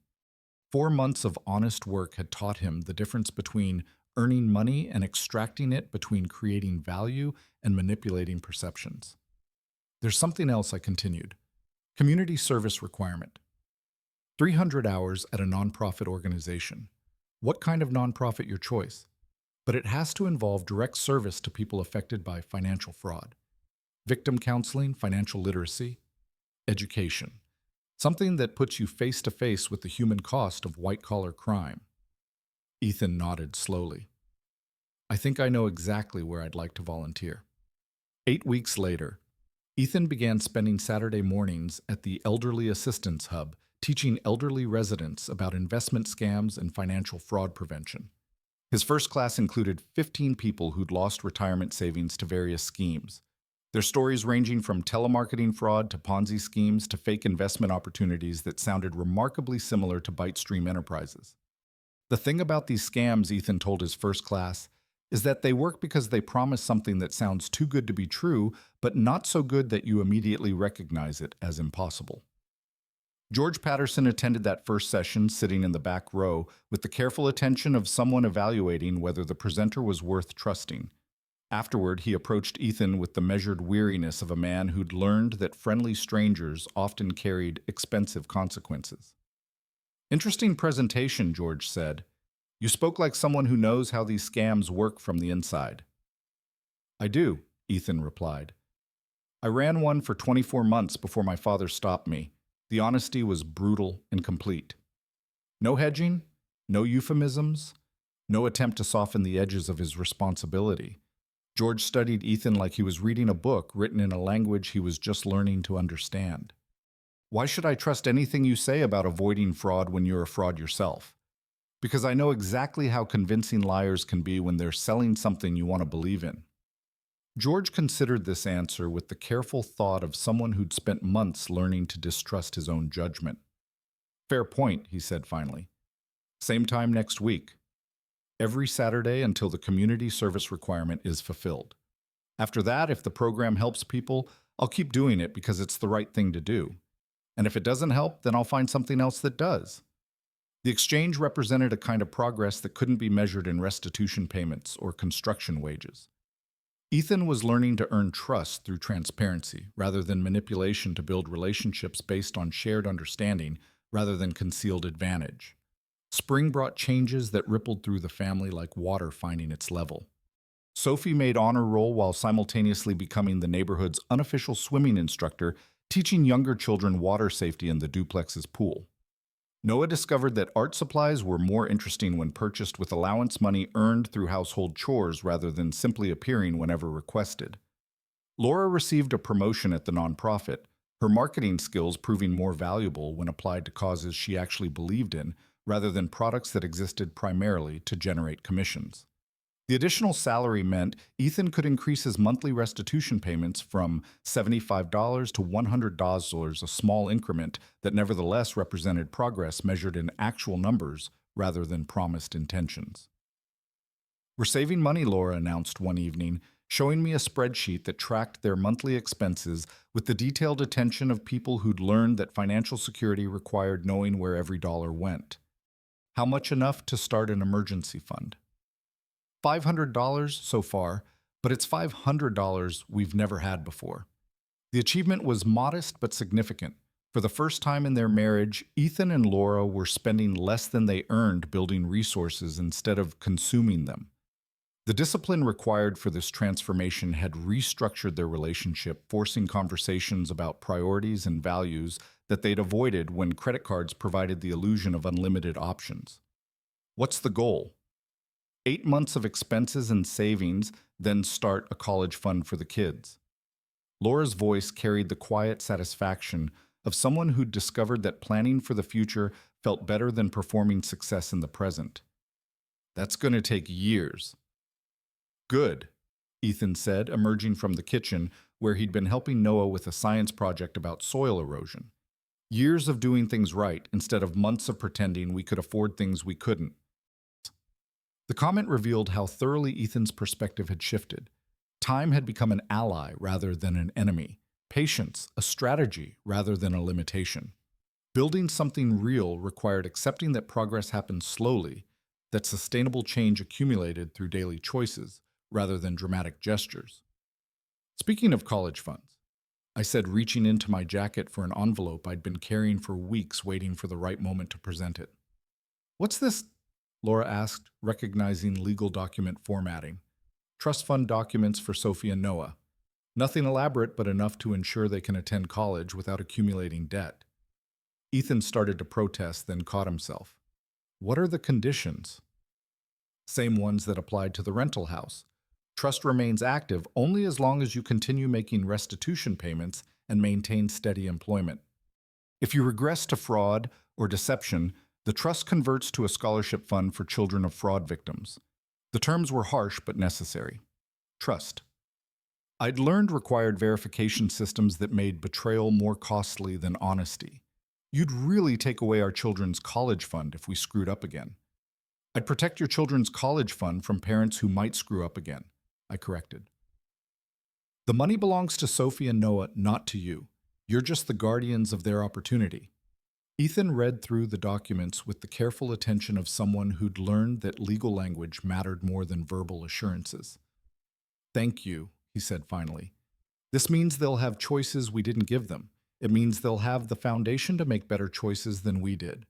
4 months of honest work had taught him the difference between earning money and extracting it, between creating value and manipulating perceptions. There's something else, I continued. Community service requirement. 300 hours at a nonprofit organization. What kind of nonprofit, your choice? But it has to involve direct service to people affected by financial fraud. Victim counseling, financial literacy, education. Something that puts you face to face with the human cost of white-collar crime. Ethan nodded slowly. I think I know exactly where I'd like to volunteer. 8 weeks later, Ethan began spending Saturday mornings at the Elderly Assistance Hub, teaching elderly residents about investment scams and financial fraud prevention. His first class included 15 people who'd lost retirement savings to various schemes. Their stories ranging from telemarketing fraud to Ponzi schemes to fake investment opportunities that sounded remarkably similar to ByteStream Enterprises. The thing about these scams, Ethan told his first class, is that they work because they promise something that sounds too good to be true, but not so good that you immediately recognize it as impossible. George Patterson attended that first session, sitting in the back row, with the careful attention of someone evaluating whether the presenter was worth trusting. Afterward, he approached Ethan with the measured weariness of a man who'd learned that friendly strangers often carried expensive consequences. Interesting presentation, George said. You spoke like someone who knows how these scams work from the inside. I do, Ethan replied. I ran one for 24 months before my father stopped me. The honesty was brutal and complete. No hedging, no euphemisms, no attempt to soften the edges of his responsibility. George studied Ethan like he was reading a book written in a language he was just learning to understand. Why should I trust anything you say about avoiding fraud when you're a fraud yourself? Because I know exactly how convincing liars can be when they're selling something you want to believe in. George considered this answer with the careful thought of someone who'd spent months learning to distrust his own judgment. Fair point, he said finally. Same time next week. Every Saturday until the community service requirement is fulfilled. After that, if the program helps people, I'll keep doing it because it's the right thing to do. And if it doesn't help, then I'll find something else that does. The exchange represented a kind of progress that couldn't be measured in restitution payments or construction wages. Ethan was learning to earn trust through transparency rather than manipulation, to build relationships based on shared understanding rather than concealed advantage. Spring brought changes that rippled through the family like water finding its level. Sophie made honor roll while simultaneously becoming the neighborhood's unofficial swimming instructor, teaching younger children water safety in the duplex's pool. Noah discovered that art supplies were more interesting when purchased with allowance money earned through household chores rather than simply appearing whenever requested. Laura received a promotion at the nonprofit, her marketing skills proving more valuable when applied to causes she actually believed in, rather than products that existed primarily to generate commissions. The additional salary meant Ethan could increase his monthly restitution payments from $75 to $100, a small increment that nevertheless represented progress measured in actual numbers rather than promised intentions. We're saving money, Laura announced one evening, showing me a spreadsheet that tracked their monthly expenses with the detailed attention of people who'd learned that financial security required knowing where every dollar went. How much enough to start an emergency fund? $500 so far, but it's $500 we've never had before. The achievement was modest but significant, For the first time in their marriage, Ethan and Laura were spending less than they earned building resources instead of consuming them. The discipline required for this transformation had restructured their relationship, forcing conversations about priorities and values that they'd avoided when credit cards provided the illusion of unlimited options. What's the goal? 8 months of expenses and savings, then start a college fund for the kids. Laura's voice carried the quiet satisfaction of someone who'd discovered that planning for the future felt better than performing success in the present. That's going to take years. Good, Ethan said, emerging from the kitchen where he'd been helping Noah with a science project about soil erosion. Years of doing things right instead of months of pretending we could afford things we couldn't. The comment revealed how thoroughly Ethan's perspective had shifted. Time had become an ally rather than an enemy. Patience, a strategy rather than a limitation. Building something real required accepting that progress happened slowly, that sustainable change accumulated through daily choices rather than dramatic gestures. Speaking of college funds, I said, reaching into my jacket for an envelope I'd been carrying for weeks, waiting for the right moment to present it. What's this? Laura asked, recognizing legal document formatting. Trust fund documents for Sophie and Noah. Nothing elaborate, but enough to ensure they can attend college without accumulating debt. Ethan started to protest, then caught himself. What are the conditions? Same ones that applied to the rental house. Trust remains active only as long as you continue making restitution payments and maintain steady employment. If you regress to fraud or deception, the trust converts to a scholarship fund for children of fraud victims. The terms were harsh but necessary. Trust. I'd learned required verification systems that made betrayal more costly than honesty. You'd really take away our children's college fund if we screwed up again. I'd protect your children's college fund from parents who might screw up again, I corrected. The money belongs to Sophie and Noah, not to you. You're just the guardians of their opportunity. Ethan read through the documents with the careful attention of someone who'd learned that legal language mattered more than verbal assurances. Thank you, he said finally. This means they'll have choices we didn't give them. It means they'll have the foundation to make better choices than we did.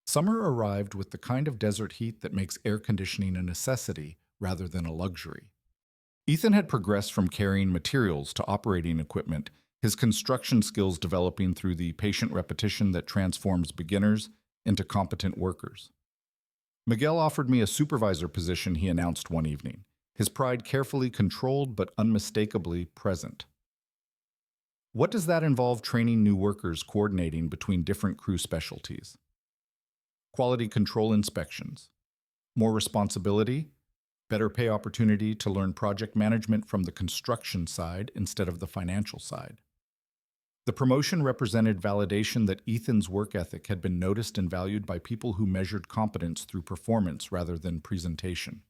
Summer arrived with the kind of desert heat that makes air conditioning a necessity rather than a luxury. Ethan had progressed from carrying materials to operating equipment, his construction skills developing through the patient repetition that transforms beginners into competent workers. Miguel offered me a supervisor position, he announced one evening, his pride carefully controlled but unmistakably present. What does that involve? Training new workers, coordinating between different crew specialties. Quality control inspections. More responsibility, better pay opportunity to learn project management from the construction side instead of the financial side. The promotion represented validation that Ethan's work ethic had been noticed and valued by people who measured competence through performance rather than presentation.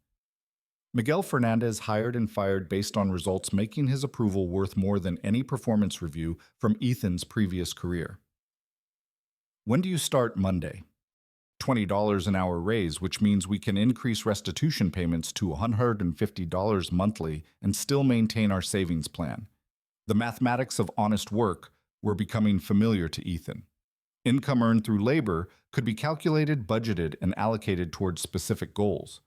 Miguel Fernandez hired and fired based on results, making his approval worth more than any performance review from Ethan's previous career. When do you start? Monday. $20 an hour raise, which means we can increase restitution payments to $150 monthly and still maintain our savings plan. The mathematics of honest work were becoming familiar to Ethan. Income earned through labor could be calculated, budgeted, and allocated towards specific goals.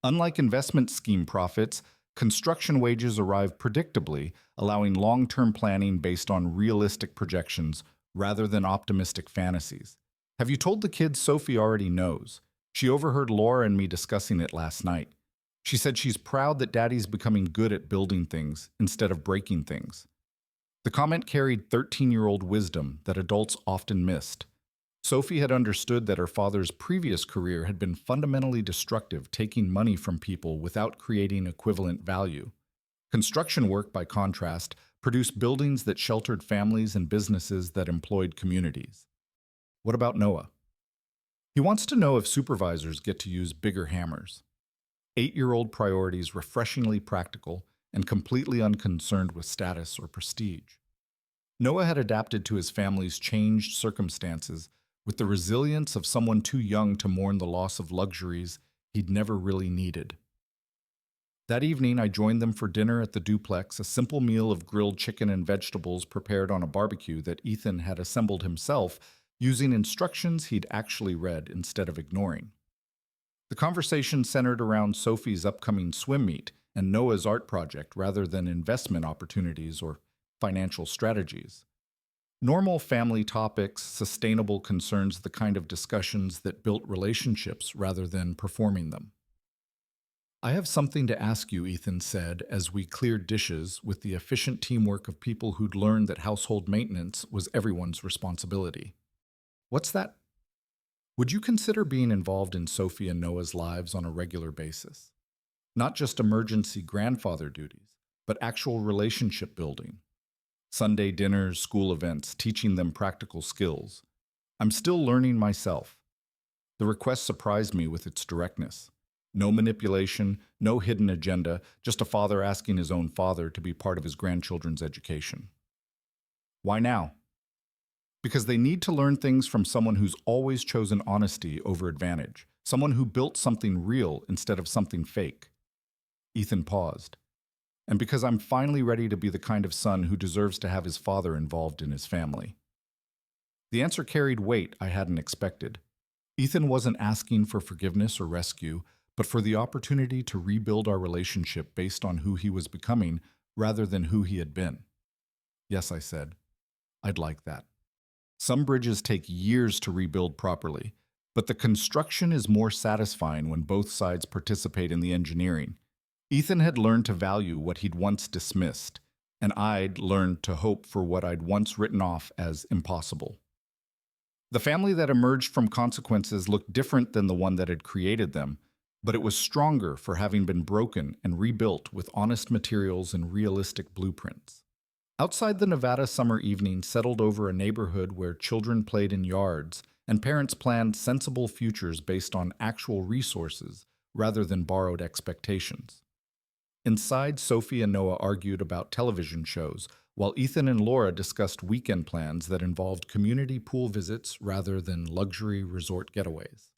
Unlike investment scheme profits, construction wages arrive predictably, allowing long-term planning based on realistic projections rather than optimistic fantasies. Have you told the kids? Sophie already knows. She overheard Laura and me discussing it last night. She said she's proud that Daddy's becoming good at building things instead of breaking things. The comment carried 13-year-old wisdom that adults often missed. Sophie had understood that her father's previous career had been fundamentally destructive, taking money from people without creating equivalent value. Construction work, by contrast, produced buildings that sheltered families and businesses that employed communities. What about Noah? He wants to know if supervisors get to use bigger hammers. 8-year-old priorities, refreshingly practical and completely unconcerned with status or prestige. Noah had adapted to his family's changed circumstances with the resilience of someone too young to mourn the loss of luxuries he'd never really needed. That evening, I joined them for dinner at the duplex, a simple meal of grilled chicken and vegetables prepared on a barbecue that Ethan had assembled himself using instructions he'd actually read instead of ignoring. The conversation centered around Sophie's upcoming swim meet and Noah's art project rather than investment opportunities or financial strategies. Normal family topics, sustainable concerns, the kind of discussions that built relationships rather than performing them. I have something to ask you, Ethan said as we cleared dishes with the efficient teamwork of people who'd learned that household maintenance was everyone's responsibility. What's that? Would you consider being involved in Sophie and Noah's lives on a regular basis? Not just emergency grandfather duties, but actual relationship building. Sunday dinners, school events, teaching them practical skills. I'm still learning myself. The request surprised me with its directness. No manipulation, no hidden agenda, just a father asking his own father to be part of his grandchildren's education. Why now? Because they need to learn things from someone who's always chosen honesty over advantage, someone who built something real instead of something fake. Ethan paused. And because I'm finally ready to be the kind of son who deserves to have his father involved in his family. The answer carried weight I hadn't expected. Ethan wasn't asking for forgiveness or rescue, but for the opportunity to rebuild our relationship based on who he was becoming rather than who he had been. Yes, I said. I'd like that. Some bridges take years to rebuild properly, but the construction is more satisfying when both sides participate in the engineering. Ethan had learned to value what he'd once dismissed, and I'd learned to hope for what I'd once written off as impossible. The family that emerged from consequences looked different than the one that had created them, but it was stronger for having been broken and rebuilt with honest materials and realistic blueprints. Outside, the Nevada summer evening settled over a neighborhood where children played in yards and parents planned sensible futures based on actual resources rather than borrowed expectations. Inside, Sophie and Noah argued about television shows, while Ethan and Laura discussed weekend plans that involved community pool visits rather than luxury resort getaways.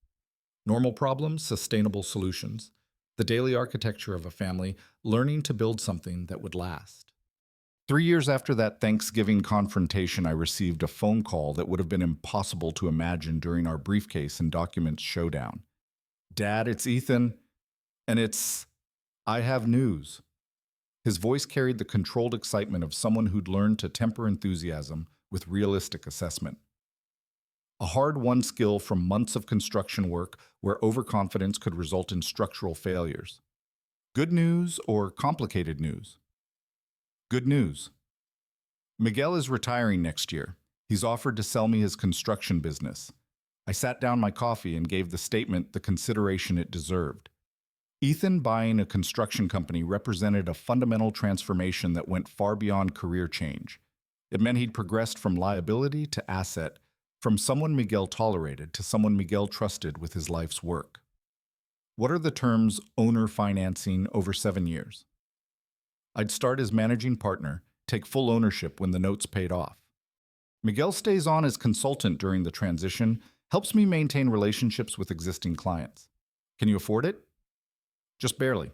Normal problems, sustainable solutions. The daily architecture of a family, learning to build something that would last. 3 years after that Thanksgiving confrontation, I received a phone call that would have been impossible to imagine during our briefcase and documents showdown. Dad, it's Ethan, and I have news. His voice carried the controlled excitement of someone who'd learned to temper enthusiasm with realistic assessment. A hard-won skill from months of construction work where overconfidence could result in structural failures. Good news or complicated news? Good news. Miguel is retiring next year. He's offered to sell me his construction business. I sat down my coffee and gave the statement the consideration it deserved. Ethan buying a construction company represented a fundamental transformation that went far beyond career change. It meant he'd progressed from liability to asset, from someone Miguel tolerated to someone Miguel trusted with his life's work. What are the terms owner financing over 7 years? I'd start as managing partner, take full ownership when the note's paid off. Miguel stays on as consultant during the transition, helps me maintain relationships with existing clients. Can you afford it? Just barely.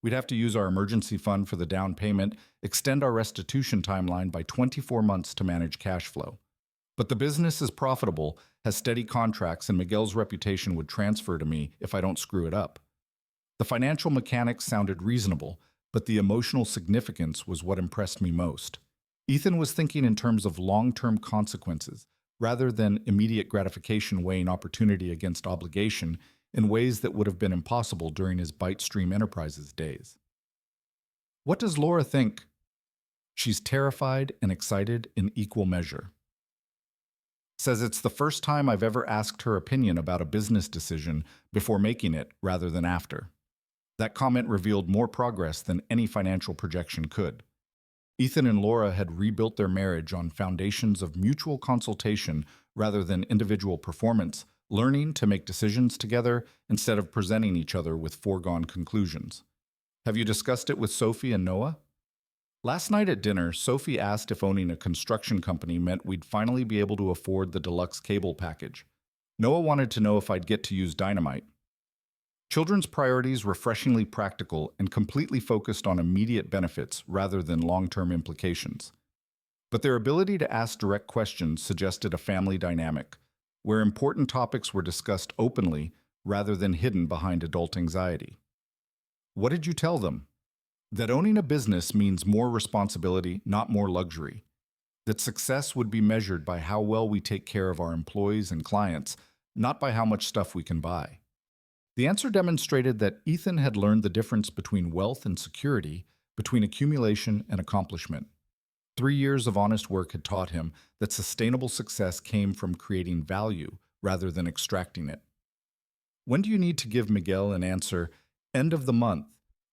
We'd have to use our emergency fund for the down payment, extend our restitution timeline by 24 months to manage cash flow. But the business is profitable, has steady contracts, and Miguel's reputation would transfer to me if I don't screw it up. The financial mechanics sounded reasonable, but the emotional significance was what impressed me most. Ethan was thinking in terms of long-term consequences, rather than immediate gratification weighing opportunity against obligation in ways that would have been impossible during his ByteStream Enterprises days. What does Laura think? She's terrified and excited in equal measure. Says it's the first time I've ever asked her opinion about a business decision before making it rather than after. That comment revealed more progress than any financial projection could. Ethan and Laura had rebuilt their marriage on foundations of mutual consultation rather than individual performance, learning to make decisions together instead of presenting each other with foregone conclusions. Have you discussed it with Sophie and Noah? Last night at dinner, Sophie asked if owning a construction company meant we'd finally be able to afford the deluxe cable package. Noah wanted to know if I'd get to use dynamite. Children's priorities refreshingly practical and completely focused on immediate benefits rather than long-term implications. But their ability to ask direct questions suggested a family dynamic, where important topics were discussed openly rather than hidden behind adult anxiety. What did you tell them? That owning a business means more responsibility, not more luxury. That success would be measured by how well we take care of our employees and clients, not by how much stuff we can buy. The answer demonstrated that Ethan had learned the difference between wealth and security, between accumulation and accomplishment. 3 years of honest work had taught him that sustainable success came from creating value rather than extracting it. When do you need to give Miguel an answer? End of the month.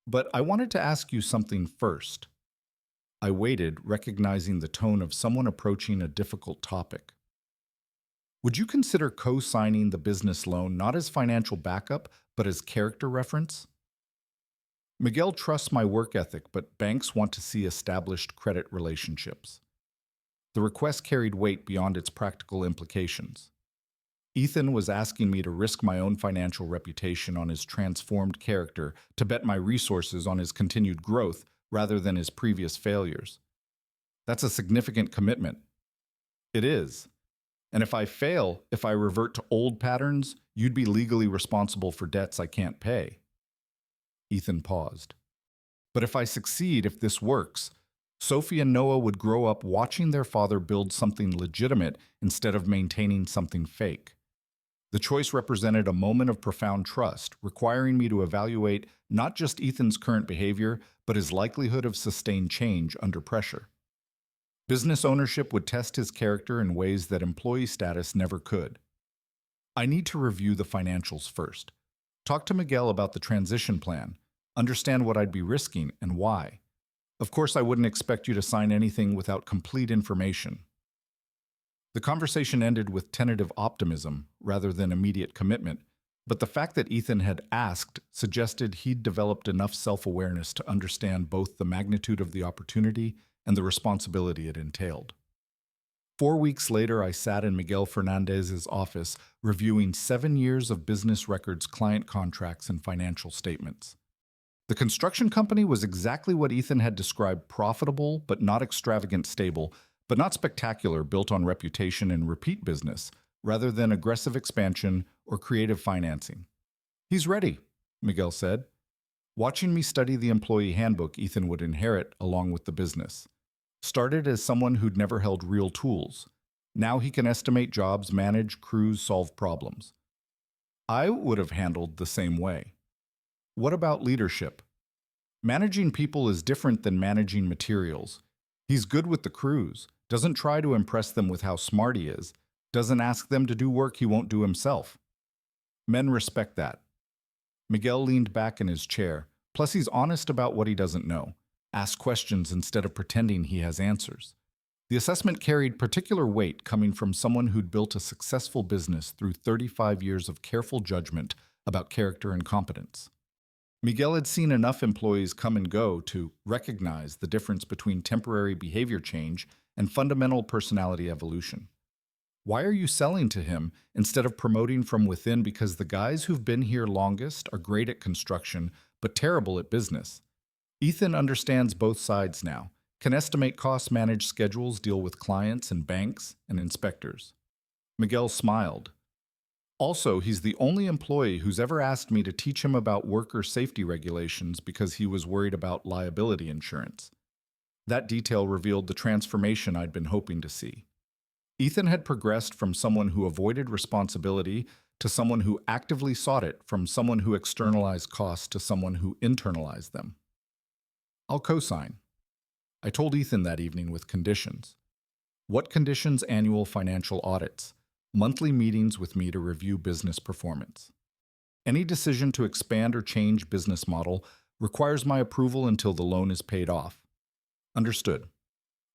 But I wanted to ask you something first. I waited, recognizing the tone of someone approaching a difficult topic. Would you consider co-signing the business loan not as financial backup, but as character reference? Miguel trusts my work ethic, but banks want to see established credit relationships. The request carried weight beyond its practical implications. Ethan was asking me to risk my own financial reputation on his transformed character, to bet my resources on his continued growth rather than his previous failures. That's a significant commitment. It is. And if I fail, if I revert to old patterns, you'd be legally responsible for debts I can't pay. Ethan paused. But if I succeed, if this works, Sophie and Noah would grow up watching their father build something legitimate instead of maintaining something fake. The choice represented a moment of profound trust, requiring me to evaluate not just Ethan's current behavior, but his likelihood of sustained change under pressure. Business ownership would test his character in ways that employee status never could. I need to review the financials first. Talk to Miguel about the transition plan, understand what I'd be risking and why. Of course, I wouldn't expect you to sign anything without complete information. The conversation ended with tentative optimism rather than immediate commitment, but the fact that Ethan had asked suggested he'd developed enough self-awareness to understand both the magnitude of the opportunity and the responsibility it entailed. 4 weeks later, I sat in Miguel Fernandez's office reviewing 7 years of business records, client contracts, and financial statements. The construction company was exactly what Ethan had described: profitable, but not extravagant, stable, but not spectacular, built on reputation and repeat business, rather than aggressive expansion or creative financing. He's ready, Miguel said. Watching me study the employee handbook Ethan would inherit along with the business. Started as someone who'd never held real tools. Now he can estimate jobs, manage crews, solve problems. I would have handled the same way. What about leadership? Managing people is different than managing materials. He's good with the crews, doesn't try to impress them with how smart he is, doesn't ask them to do work he won't do himself. Men respect that. Miguel leaned back in his chair, plus he's honest about what he doesn't know. Ask questions instead of pretending he has answers. The assessment carried particular weight coming from someone who'd built a successful business through 35 years of careful judgment about character and competence. Miguel had seen enough employees come and go to recognize the difference between temporary behavior change and fundamental personality evolution. Why are you selling to him instead of promoting from within? Because the guys who've been here longest are great at construction, but terrible at business. Ethan understands both sides now, can estimate costs, manage schedules, deal with clients and banks and inspectors. Miguel smiled. Also, he's the only employee who's ever asked me to teach him about worker safety regulations because he was worried about liability insurance. That detail revealed the transformation I'd been hoping to see. Ethan had progressed from someone who avoided responsibility to someone who actively sought it, from someone who externalized costs to someone who internalized them. I'll co-sign. I told Ethan that evening with conditions. What conditions? Annual financial audits, monthly meetings with me to review business performance. Any decision to expand or change business model requires my approval until the loan is paid off. Understood.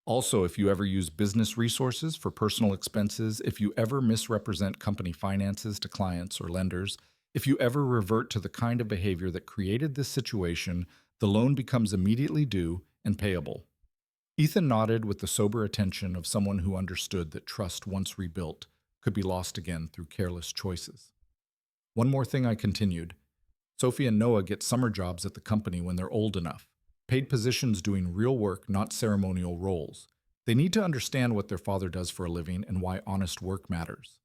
Also, if you ever use business resources for personal expenses, if you ever misrepresent company finances to clients or lenders, if you ever revert to the kind of behavior that created this situation, the loan becomes immediately due and payable. Ethan nodded with the sober attention of someone who understood that trust, once rebuilt, could be lost again through careless choices. One more thing, I continued. Sophie and Noah get summer jobs at the company when they're old enough. Paid positions doing real work, not ceremonial roles. They need to understand what their father does for a living and why honest work matters.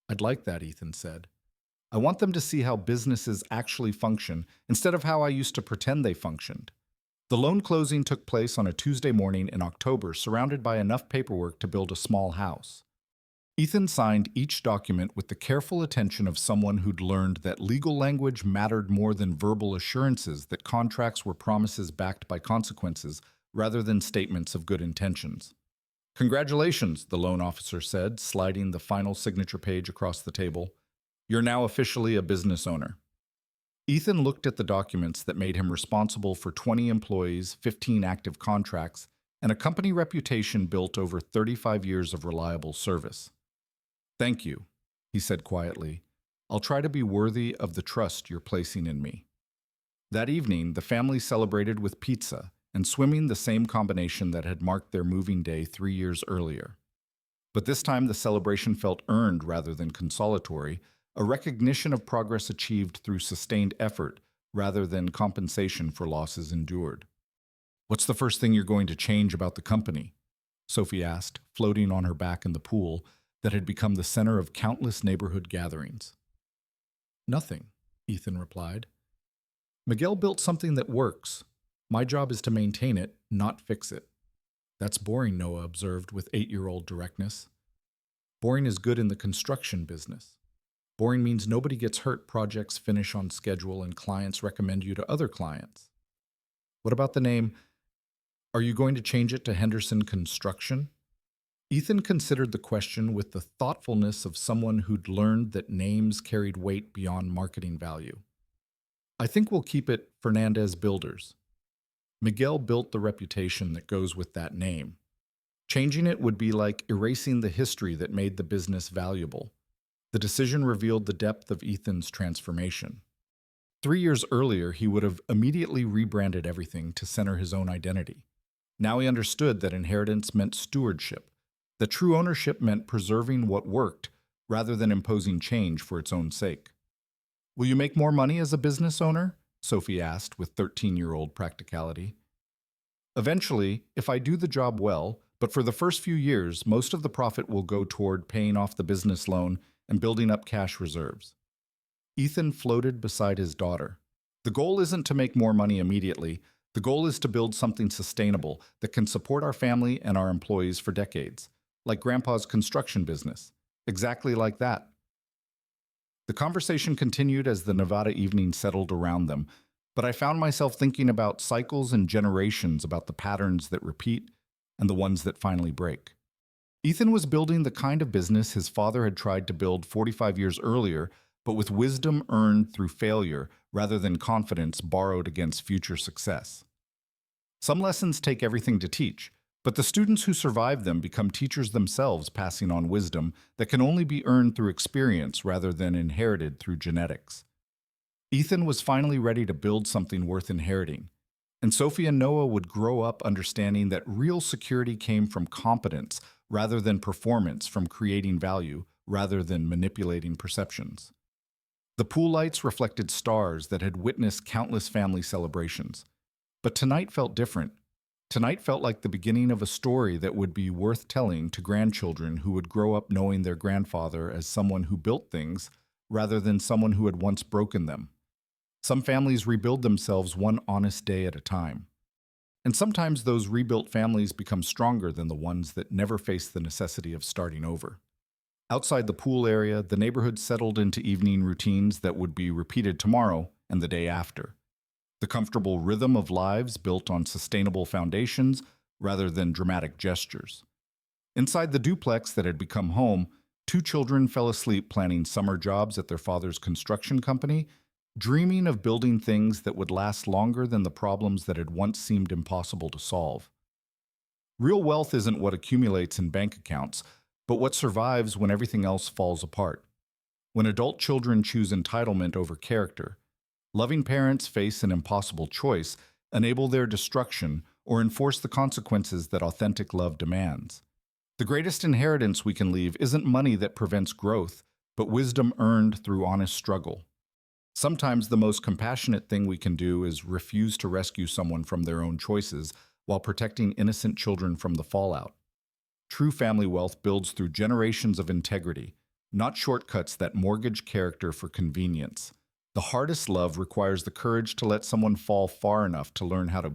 I'd like that, Ethan said. I want them to see how businesses actually function instead of how I used to pretend they functioned. The loan closing took place on a Tuesday morning in October, surrounded by enough paperwork to build a small house. Ethan signed each document with the careful attention of someone who'd learned that legal language mattered more than verbal assurances, that contracts were promises backed by consequences rather than statements of good intentions. Congratulations, the loan officer said, sliding the final signature page across the table. You're now officially a business owner. Ethan looked at the documents that made him responsible for 20 employees, 15 active contracts, and a company reputation built over 35 years of reliable service. Thank you, he said quietly. I'll try to be worthy of the trust you're placing in me. That evening, the family celebrated with pizza and swimming, the same combination that had marked their moving day 3 years earlier. But this time the celebration felt earned rather than consolatory, a recognition of progress achieved through sustained effort rather than compensation for losses endured. What's the first thing you're going to change about the company? Sophie asked, floating on her back in the pool that had become the center of countless neighborhood gatherings. Nothing, Ethan replied. Miguel built something that works. My job is to maintain it, not fix it. That's boring, Noah observed with 8-year-old directness. Boring is good in the construction business. Boring means nobody gets hurt, projects finish on schedule, and clients recommend you to other clients. What about the name? Are you going to change it to Henderson Construction? Ethan considered the question with the thoughtfulness of someone who'd learned that names carried weight beyond marketing value. I think we'll keep it Fernandez Builders. Miguel built the reputation that goes with that name. Changing it would be like erasing the history that made the business valuable. The decision revealed the depth of Ethan's transformation. 3 years earlier, he would have immediately rebranded everything to center his own identity. Now he understood that inheritance meant stewardship, that true ownership meant preserving what worked rather than imposing change for its own sake. Will you make more money as a business owner? Sophie asked with 13-year-old practicality. Eventually, if I do the job well, but for the first few years, most of the profit will go toward paying off the business loan and building up cash reserves. Ethan floated beside his daughter. The goal isn't to make more money immediately. The goal is to build something sustainable that can support our family and our employees for decades, like Grandpa's construction business. Exactly like that. The conversation continued as the Nevada evening settled around them, but I found myself thinking about cycles and generations, about the patterns that repeat and the ones that finally break. Ethan was building the kind of business his father had tried to build 45 years earlier, but with wisdom earned through failure rather than confidence borrowed against future success. Some lessons take everything to teach, but the students who survive them become teachers themselves, passing on wisdom that can only be earned through experience rather than inherited through genetics. Ethan was finally ready to build something worth inheriting, and Sophie and Noah would grow up understanding that real security came from competence rather than performance, from creating value rather than manipulating perceptions. The pool lights reflected stars that had witnessed countless family celebrations. But tonight felt different. Tonight felt like the beginning of a story that would be worth telling to grandchildren who would grow up knowing their grandfather as someone who built things rather than someone who had once broken them. Some families rebuild themselves one honest day at a time. And sometimes those rebuilt families become stronger than the ones that never face the necessity of starting over. Outside the pool area, the neighborhood settled into evening routines that would be repeated tomorrow and the day after. The comfortable rhythm of lives built on sustainable foundations rather than dramatic gestures. Inside the duplex that had become home, 2 children fell asleep planning summer jobs at their father's construction company, dreaming of building things that would last longer than the problems that had once seemed impossible to solve. Real wealth isn't what accumulates in bank accounts, but what survives when everything else falls apart. When adult children choose entitlement over character, loving parents face an impossible choice, enable their destruction, or enforce the consequences that authentic love demands. The greatest inheritance we can leave isn't money that prevents growth, but wisdom earned through honest struggle. Sometimes the most compassionate thing we can do is refuse to rescue someone from their own choices while protecting innocent children from the fallout. True family wealth builds through generations of integrity, not shortcuts that mortgage character for convenience. The hardest love requires the courage to let someone fall far enough to learn how to